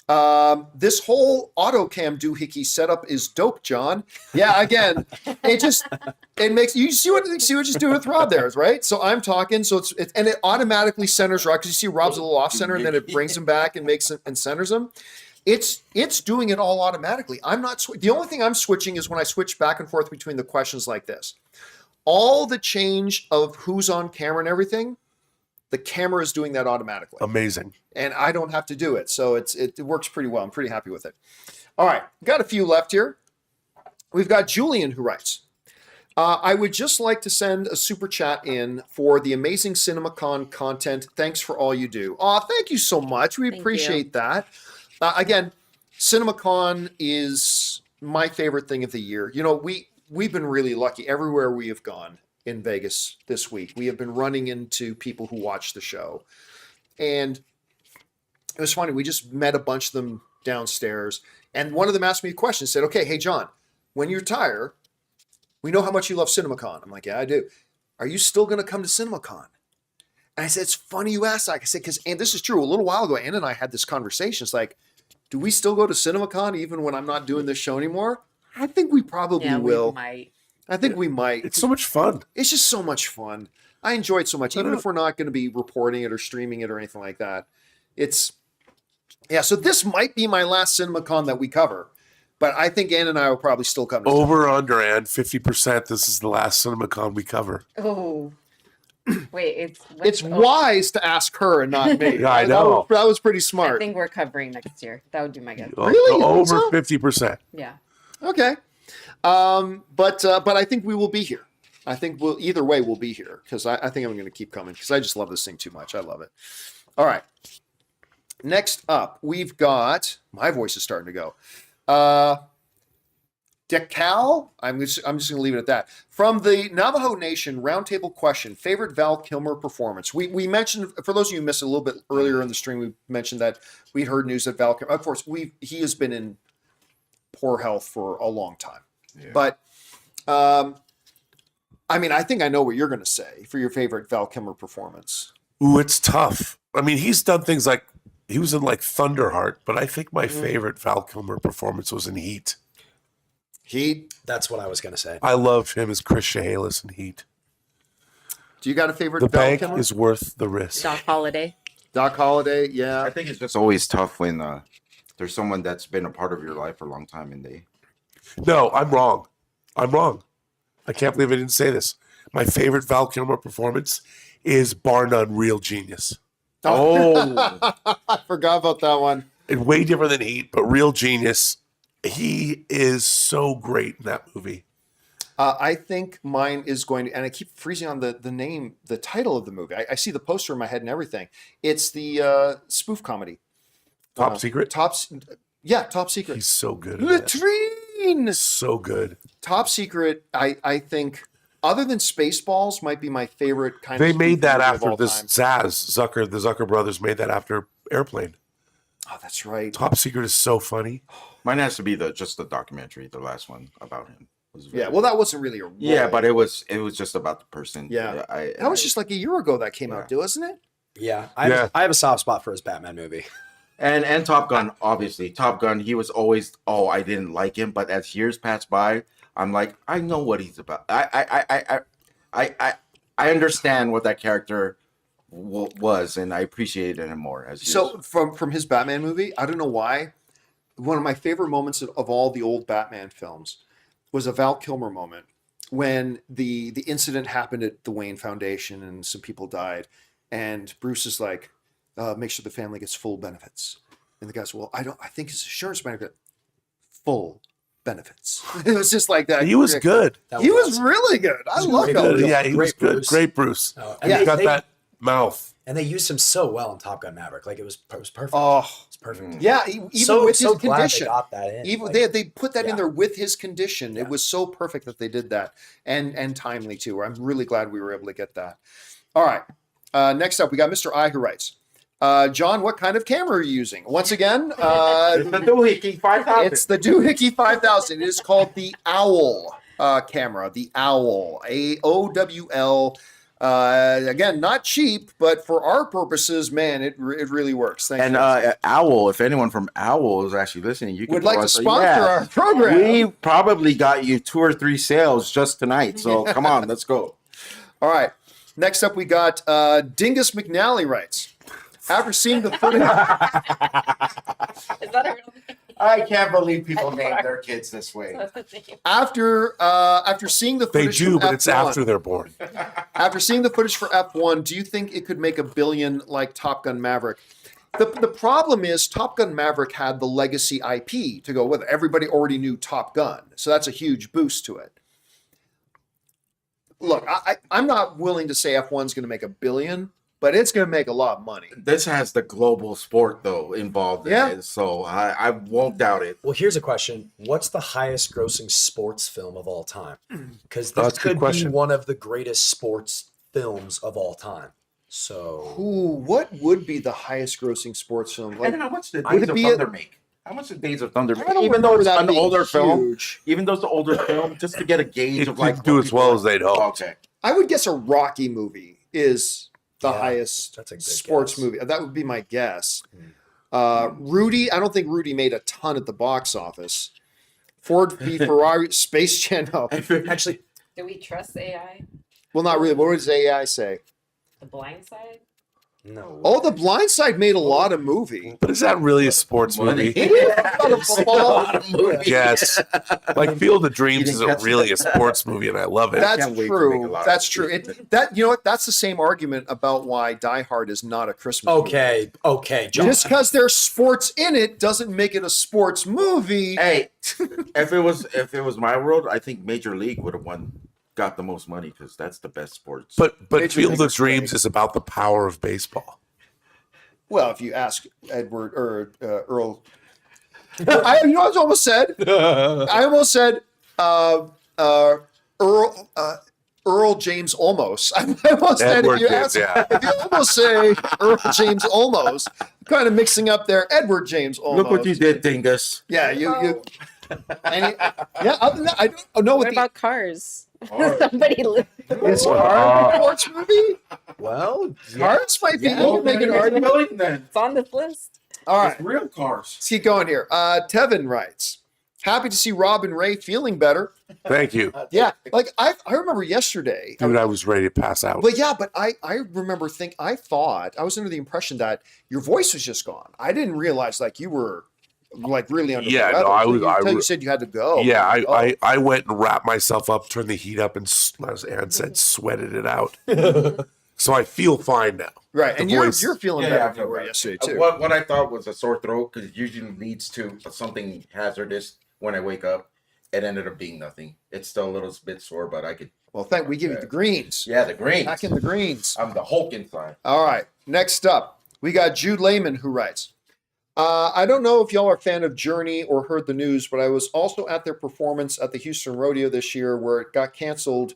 this whole AutoCam doohickey setup is dope, John. Yeah, again, it makes you see what you're doing with Rob there, right? So I'm talking, so and it automatically centers Rob, because you see Rob's a little off center, and then it brings him back and makes it and centers him. It's doing it all automatically. I'm not the only thing I'm switching is when I switch back and forth between the questions like this. All the change of who's on camera and everything, the camera is doing that automatically. Amazing. And I don't have to do it. So it works pretty well. I'm pretty happy with it. All right. Got a few left here. We've got Julian, who writes, I would just like to send a super chat in for the amazing CinemaCon content. Thanks for all you do. Oh, thank you so much. We appreciate that. Again, CinemaCon is my favorite thing of the year. You know, we've been really lucky everywhere we have gone in Vegas this week. We have been running into people who watch the show. And it was funny. We just met a bunch of them downstairs. And one of them asked me a question, said, okay, hey, John, when you retire, we know how much you love CinemaCon. I'm like, yeah, I do. Are you still going to come to CinemaCon? And I said, it's funny you asked that. I said, because, and this is true, a little while ago, Ann and I had this conversation. It's like, do we still go to CinemaCon even when I'm not doing this show anymore? I think we probably will. We might. I think we might. It's so much fun. It's just so much fun. I enjoy it so much, even if we're not going to be reporting it or streaming it or anything like that. So this might be my last CinemaCon that we cover, but I think Ann and I will probably still come to Over or under, Ann, 50%. This is the last CinemaCon we cover. Oh, wait, it's wise to ask her and not me. Yeah, I know. That was pretty I smart. think we're covering next year. That would be my guess. Really? Over 50%. Yeah. Okay. But I think we will be here. I think either way we'll be here, because I think I'm going to keep coming, because I just love this thing too much. I love it. All right. Next up, we've got, my voice is starting to go. Decal, I'm just going to leave it at that. From the Navajo Nation roundtable question, favorite Val Kilmer performance. We mentioned, for those of you who missed it a little bit earlier in the stream, we mentioned that we'd heard news that Val Kilmer, of course, he has been in poor health for a long time. Yeah. But, I mean, I think I know what you're going to say for your favorite Val Kilmer performance. Ooh, it's tough. I mean, he's done things like, he was in like Thunderheart, but I think my favorite Val Kilmer performance was in Heat. Heat? That's what I was going to say. I love him as Chris Chehalis in Heat. Do you got a favorite The Val bank Kilmer? is worth the risk. Doc Holliday. Doc Holliday, yeah. I think it's just always tough when there's someone that's been a part of your life for a long time and they. No, I'm wrong. I can't believe I didn't say this. My favorite Val Kilmer performance is bar none Real Genius. Oh, I forgot about that one. It's way different than Heat, but Real Genius. He is so great in that movie. I think mine is going to, and I keep freezing on the name, the title of the movie. I see the poster in my head and everything. It's the spoof comedy. Top Secret? Top Secret. He's so good. Latrine! So good. Top Secret, I think, other than Spaceballs, might be my favorite kind They of made that movie of after all this time. the Zucker brothers made that after Airplane. Oh, that's right. Top Secret is so funny. Mine has to be just the documentary, the last one about him. Yeah, well, that wasn't really a role. Yeah, but it was just about the person. Yeah, that was just like a year ago that came out, wasn't it? Yeah, I have a soft spot for his Batman movie. And Top Gun, obviously. Top Gun, he was always, I didn't like him, but as years passed by, I'm like, I know what he's about. I understand what that character was, and I appreciated him more as years. So from his Batman movie, I don't know why, one of my favorite moments of all the old Batman films was a Val Kilmer moment when the incident happened at the Wayne Foundation and some people died, and Bruce is like, make sure the family gets full benefits, and the guy's, well, I think his insurance benefit full benefits. It was just like that. He was good. He was really good. I love Val Kilmer. Yeah, he was good. Bruce. Great Bruce. Oh, And yeah, he got mouth. And they used him so well in Top Gun Maverick. Like it was perfect. Oh, It's perfect. yeah. Even So with his glad they condition, got that in. even Like, they put that in yeah. there with his condition. Yeah. It was so perfect that they did that, and timely too. I'm really glad we were able to get that. All right. Next up, we got Mr. I who writes, John, what kind of camera are you using? Once again, It's the Doohickey 5000. it's the Doohickey 5000. It is called the Owl camera. The Owl, AOWL. Again, not cheap, but for our purposes, man, it really works. Thank And you. Owl, if anyone from Owl is actually listening, you Would can like to sponsor our program. We probably got you 2 or 3 sales just tonight. So come on, let's go. All right. Next up, we got Dingus McNally writes, after seeing the footage. Is that a real name? I can't believe people name their kids this way. That's the name. After seeing the They footage, do, from but it's F1 after they're born. After seeing the footage for F1, do you think it could make $1 billion like Top Gun Maverick? The problem is Top Gun Maverick had the legacy IP to go with it. Everybody already knew Top Gun, so that's a huge boost to it. Look, I'm not willing to say F1 is going to make $1 billion, but it's going to make a lot of money. This has the global sport though involved in Yeah. it, so I won't doubt it. Well, here's a question. What's the highest grossing sports film of all time? Because Oh, this that's a good could be question. one of the greatest sports films of all time. So Ooh, what would be the highest grossing sports film? Like, And how much did would Days it of be Thunder make? How much did Days of Thunder I make? don't Even though remember it's that an being older film, huge. even though it's an older film, just to get a gauge It of like didn't do what as well people as they'd hoped. Okay. I would guess a Rocky movie is the Yeah, highest that's a good sports guess. movie. That would be my guess. Rudy, I don't think Rudy made a ton at the box office. Ford v Ferrari, Space Jam. No. actually, Do we trust AI? Well, not really. What does AI say? The Blind Side? no. Oh, The Blind Side made a lot of movie. But is that really a sports movie? Not a football. Yes. Like Field of Dreams didn't isn't catch really that. a sports movie, and I love it. That's can't wait to make a true. lot of That's movies. true. That you know what? That's the same argument about why Die Hard is not a Christmas movie. Okay, John. Just because there's sports in it doesn't make it a sports movie. Hey, if it was my world, I think Major League would have got the most money because that's the best sports. But Major Field League of is Dreams great. is about the power of baseball. Well, if you ask Edward or Earl, I almost said. I almost said Earl James Olmos. I almost said Edward if you James, ask, yeah. if you almost say Earl James Olmos, kind of mixing up there. Edward James Olmos. Look what you did, Dingus. Yeah, you. Yeah, other than that, I don't know What what about Cars? Cars. Somebody is Cars a sports movie. Well, Cars might be. You can make an argument. Then. It's on this list. All right. It's real cars. Let's keep going here. Tevin writes, happy to see Rob and Ray feeling better. Thank you. Yeah, like I remember yesterday. Dude, I was ready to pass out. But yeah, but I remember I thought I was under the impression that your voice was just gone. I didn't realize like you were like really under Yeah, the weather no, I until was- until you said you had to go. Yeah, Oh. I went and wrapped myself up, turned the heat up, and as Aaron said, sweated it out. So I feel fine now. Right, The and voice- you're feeling Yeah, better I than feel you were better. yesterday too. What I thought was a sore throat because it usually leads to something hazardous when I wake up. It ended up being nothing. It's still a little bit sore, but I could. Well, we give you the greens. Yeah, the greens. Back in the greens. I'm the Hulk inside. All right. Next up, we got Jude Lehman who writes, I don't know if y'all are a fan of Journey or heard the news, but I was also at their performance at the Houston Rodeo this year where it got canceled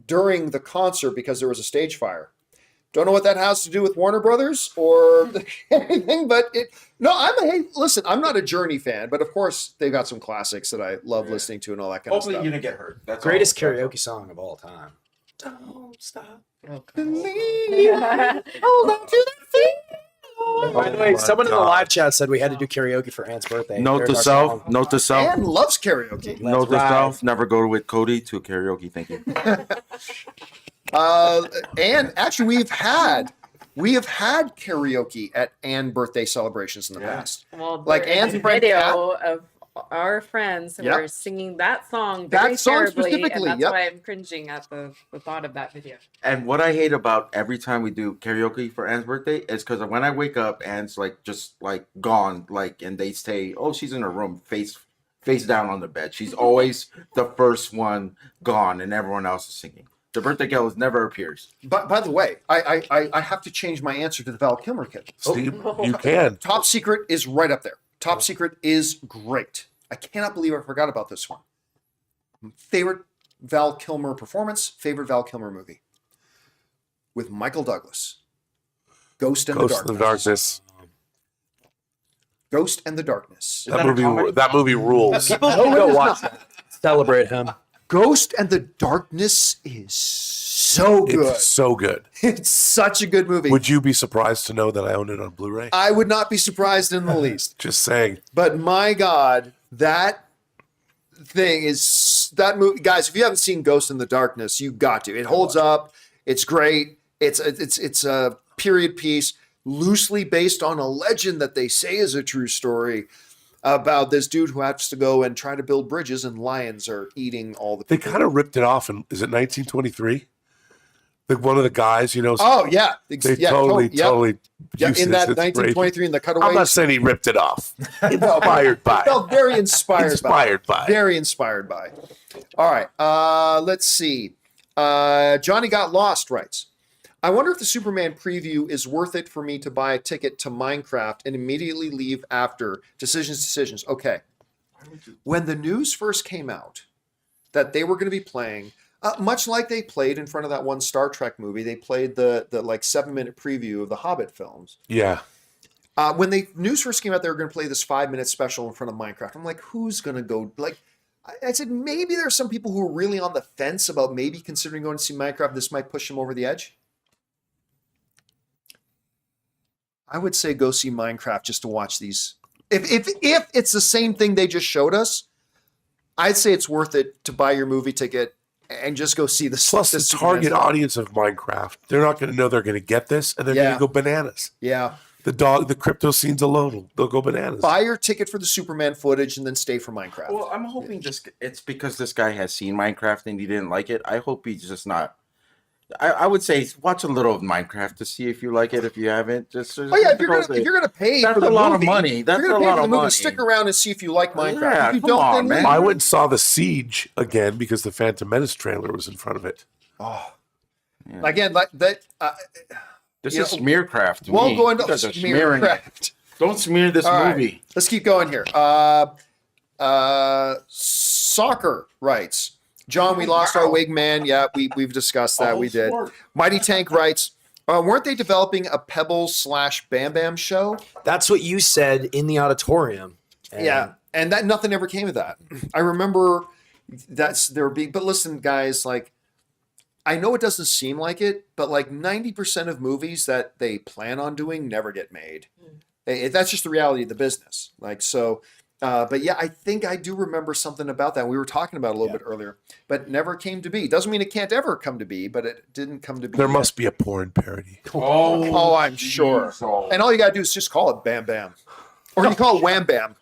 during the concert because there was a stage fire. Don't know what that has to do with Warner Brothers or anything, but listen, I'm not a Journey fan, but of course they've got some classics that I love listening to and all that kind Hopefully of you stuff. didn't get hurt. That's greatest all. karaoke song of all time. Don't stop. Hold on to that thing. By the way, my someone in the God. live chat said we had to do karaoke for Ant's birthday. Note Here's to our self. song. Note to self. Anne loves karaoke. Note to ride. self. Never go with Cody to karaoke. Thank you. And actually, we have had karaoke at Anne birthday celebrations in the Yeah. past. Well, Like there is Anne's a friend video Kat. of our friends who Yep. are singing that song That very song terribly, specifically, and that's yep. why I'm cringing at the thought of that video. And what I hate about every time we do karaoke for Anne's birthday is because when I wake up, Anne's like just like gone, like, and they say, "Oh, she's in her room, face down on the bed." She's always the first one gone, and everyone else is singing. The birthday girl never appears. But by the way, I have to change my answer to the Val Kilmer kid. Steve, you can. Top Secret is right up there. Top Secret is great. I cannot believe I forgot about this one. Favorite Val Kilmer performance, favorite Val Kilmer movie. With Michael Douglas. Ghost and the Darkness. Ghost and the Darkness. That movie rules. People should go watch that. Celebrate him. Ghost and the Darkness is so good. It's so good. It's such a good movie. Would you be surprised to know that I own it on Blu-ray? I would not be surprised in the least. Just saying. But my God, that thing is that movie. Guys, if you haven't seen Ghost in the Darkness, you got to. It holds up. It's great. It's a period piece, loosely based on a legend that they say is a true story about this dude who has to go and try to build bridges, and lions are eating all the They people. kind of ripped it off. And is it 1923? One of the guys, Oh yeah, they yeah, totally yeah. used In this that inspiration. 1923, in the cutaways. I'm not saying he ripped it off. Inspired by. Felt very inspired by. it. Very inspired by. All right. Let's see. Johnny Got Lost writes, I wonder if the Superman preview is worth it for me to buy a ticket to Minecraft and immediately leave after. Decisions. Okay. When the news first came out that they were going to be playing, much like they played in front of that one Star Trek movie, they played the like 7-minute preview of the Hobbit films. Yeah. When the news first came out, they were going to play this 5-minute special in front of Minecraft. I'm like, who's going to go? Like, I said, maybe there are some people who are really on the fence about maybe considering going to see Minecraft. This might push them over the edge. I would say go see Minecraft just to watch these. If it's the same thing they just showed us, I'd say it's worth it to buy your movie ticket and just go see this. Plus, the target audience of Minecraft, they're not going to know they're going to get this, and they're going to go bananas. Yeah. The crypto scenes alone, they'll go bananas. Buy your ticket for the Superman footage and then stay for Minecraft. Well, I'm hoping it's because this guy has seen Minecraft and he didn't like it. I hope he's just not. I would say watch a little of Minecraft to see if you like it. If you haven't, just if you're gonna pay that's for the a lot movie, of money. That's if you're a gonna pay lot for the of movie, money. stick around and see if you like Minecraft. Yeah, if you come don't, on, then man. leave. I went and saw The Siege again because the Phantom Menace trailer was in front of it. Oh, Yeah. again, like that. This you is know, smearcraft. We'll go into You guys are smearing it. Smearcraft. Don't smear this All right, movie. let's keep going here. Soccer writes, John, we lost our wingman. Yeah, we've discussed that. We did. Mighty Tank writes, weren't they developing a Pebble/Bam Bam show? That's what you said in the auditorium. Yeah, and that nothing ever came of that. I remember but listen, guys, like, I know it doesn't seem like it, but like 90% of movies that they plan on doing never get made. That's just the reality of the business. Like, so, but yeah, I think I do remember something about that. We were talking about it a little bit earlier, but never came to be. Doesn't mean it can't ever come to be, but it didn't come to be. There must be a porn parody. Oh, I'm sure. And all you gotta do is just call it Bam Bam, or you call it Wham Bam.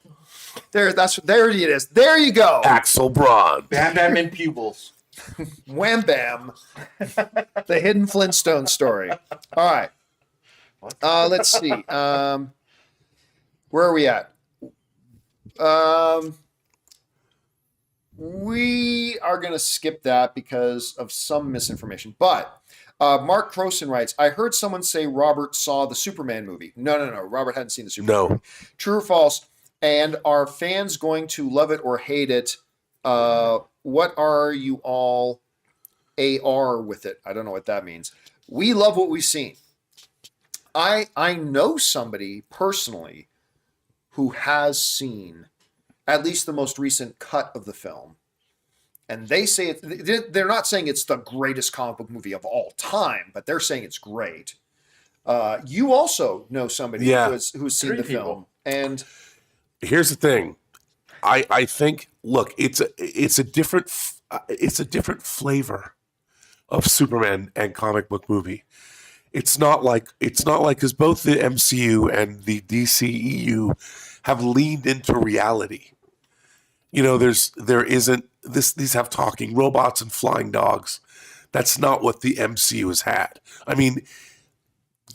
There it is. There you go. Axel Braun. Bam Bam and pupils. Wham Bam. The hidden Flintstone story. All right. Let's see. Where are we at? We are going to skip that because of some misinformation. But Mark Croson writes, I heard someone say Robert saw the Superman movie. No. Robert hadn't seen the Superman movie. True or false? And are fans going to love it or hate it? What are you all AR with it? I don't know what that means. We love what we've seen. I know somebody personally who has seen at least the most recent cut of the film. And they say they're not saying it's the greatest comic book movie of all time, but they're saying it's great. You also know somebody who's seen the film. And here's the thing. I think, look, it's a different flavor of Superman and comic book movie. It's not like because both the MCU and the DCEU have leaned into reality. You know, these have talking robots and flying dogs. That's not what the MCU has had. I mean,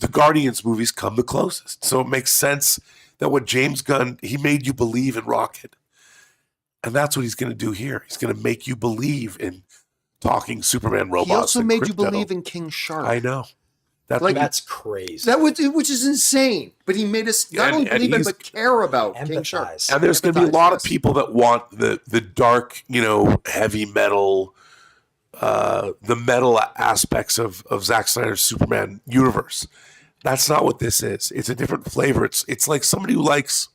the Guardians movies come the closest. So it makes sense that what James Gunn, he made you believe in Rocket. And that's what he's going to do here. He's going to make you believe in talking Superman robots. He also and made you crypto. believe in King Shark. I know. That's crazy. Which is insane. But he made us not only believe it, but care about King Shark. Empathize. And there's going to be a lot of Yes. people that want the dark, heavy metal, the metal aspects of Zack Snyder's Superman universe. That's not what this is. It's a different flavor. It's like somebody who likes.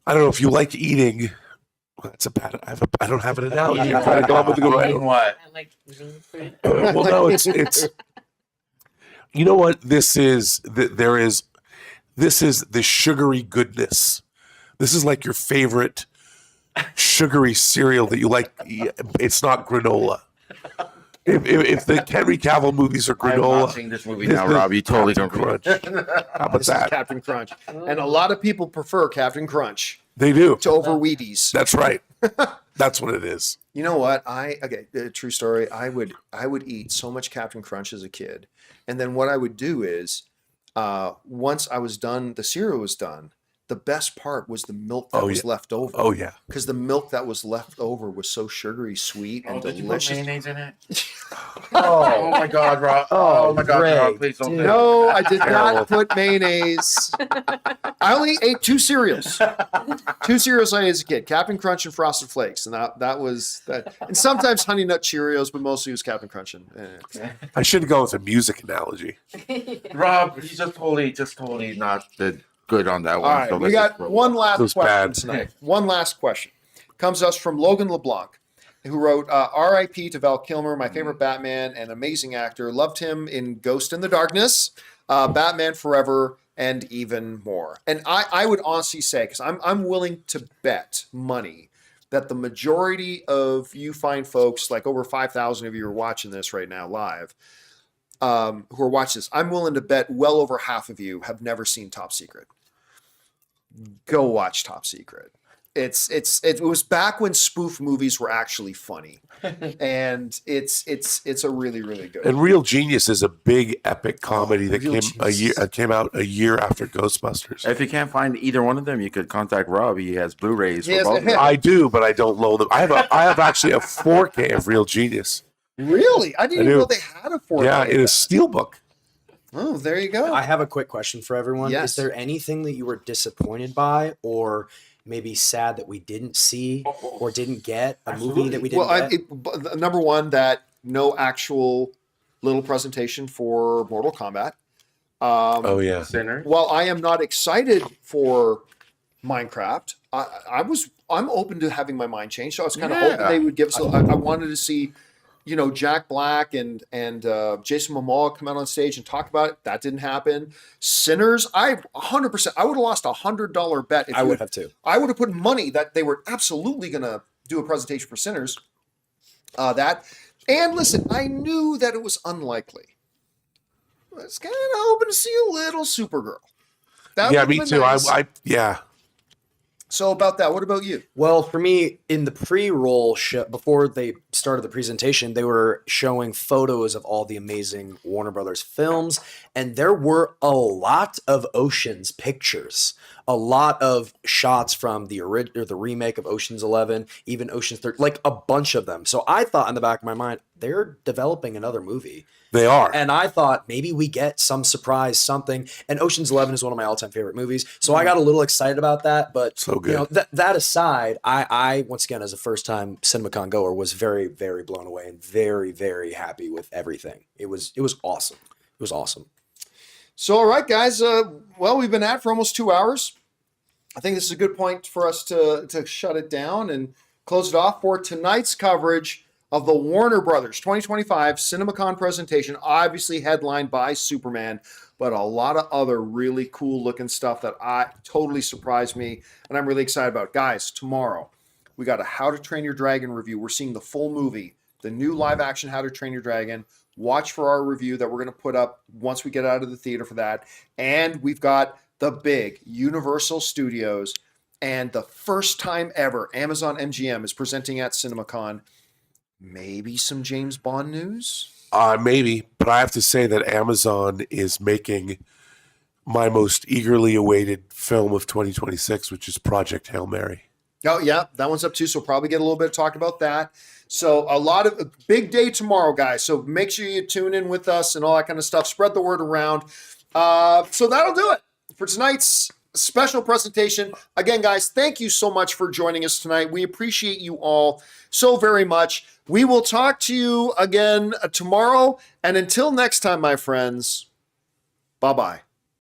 I don't know if you like eating. That's a bad. I don't have an analogy. I'm trying to come up with a good one. What? I like green food. Well, no, it's. You know what this is? This is the sugary goodness. This is like your favorite sugary cereal that you like. It's not granola. If the Henry Cavill movies are I'm granola, watching this movie now, Rob. You totally Captain don't Crunch. How about This is that? Captain Crunch. And a lot of people prefer Captain Crunch They do. to over Wheaties. That's right. That's what it is. You know what? True story. I would eat so much Captain Crunch as a kid, and then what I would do is, once I was done, the cereal was done. The best part was the milk that was left over. Oh yeah. Because the milk that was left over was so sugary sweet and Did you put delicious. mayonnaise in it? Oh my God, Rob. Oh my God, Greg, Rob. Please don't. dude. No, I did Terrible. not put mayonnaise. I only ate two cereals. Two cereals I ate as a kid: Captain Crunch and Frosted Flakes, and that was that. And sometimes Honey Nut Cheerios, but mostly it was Captain Crunch. I should have gone with a music analogy. Rob, he's just totally not good on that one. All right, so we let's got just roll. one last Feels question bad. tonight. One last question comes to us from Logan LeBlanc, who wrote, "R.I.P. to Val Kilmer, my favorite Batman and amazing actor. Loved him in Ghost in the Darkness, Batman Forever, and even more." And I would honestly say, because I'm willing to bet money that the majority of you fine folks, like over 5,000 of you are watching this right now live, who are watching this, I'm willing to bet well over half of you have never seen Top Secret. Go watch Top Secret. It was back when spoof movies were actually funny, and it's a really, really good. And Real Genius is a big epic comedy that Real came out a year after Ghostbusters. If you can't find either one of them, you could contact Rob. He has Blu-rays He for has- both of them. I do, but I don't loan them. I have actually a 4K of Real Genius. Really, I didn't I even do. know they had a 4K. Yeah, of in a that. steelbook. Oh, there you go. I have a quick question for everyone. Yes. Is there anything that you were disappointed by or maybe sad that we didn't see or didn't get? A movie that we didn't Well, get? number one, that no actual little presentation for Mortal Kombat. Oh yeah. Sinner. While I am not excited for Minecraft, I'm open to having my mind changed. So I was kind of hoping they would give. So I wanted to see, Jack Black and Jason Momoa come out on stage and talk about it. That didn't happen. Sinners, 100%. I would have lost $100 bet. If I would have too. I would have put money that they were absolutely going to do a presentation for Sinners. And listen, I knew that it was unlikely. I was kind of hoping to see a little Supergirl. That Yeah, would've me been too. nice. Yeah. So about that, what about you? Well, for me, in the pre-roll show, before they started the presentation, they were showing photos of all the amazing Warner Brothers films, and there were a lot of Ocean's pictures, a lot of shots from the remake of Ocean's 11, even Ocean's 13, like a bunch of them. So I thought in the back of my mind, they're developing another movie. They are. And I thought maybe we get some surprise, something. And Ocean's 11 is one of my all-time favorite movies, so I got a little excited about that. But So good. that aside, I once again, as a first-time CinemaCon goer, was very, very blown away and very, very happy with everything. It was awesome. It was awesome. So, all right, guys. Well, we've been at for almost 2 hours. I think this is a good point for us to shut it down and close it off for tonight's coverage of the Warner Brothers 2025 CinemaCon presentation, obviously headlined by Superman, but a lot of other really cool looking stuff that totally surprised me, and I'm really excited about. Guys, tomorrow we got a How to Train Your Dragon review. We're seeing the full movie, the new live action How to Train Your Dragon. Watch for our review that we're going to put up once we get out of the theater for that. And we've got the big Universal Studios, and the first time ever Amazon MGM is presenting at CinemaCon. Maybe some James Bond news? Maybe, but I have to say that Amazon is making my most eagerly awaited film of 2026, which is Project Hail Mary. Oh yeah, that one's up too. So we'll probably get a little bit of talk about that. So a big day tomorrow, guys. So make sure you tune in with us and all that kind of stuff. Spread the word around. So that'll do it for tonight's special presentation. Again, guys, thank you so much for joining us tonight. We appreciate you all so very much. We will talk to you again tomorrow. And until next time, my friends, bye-bye.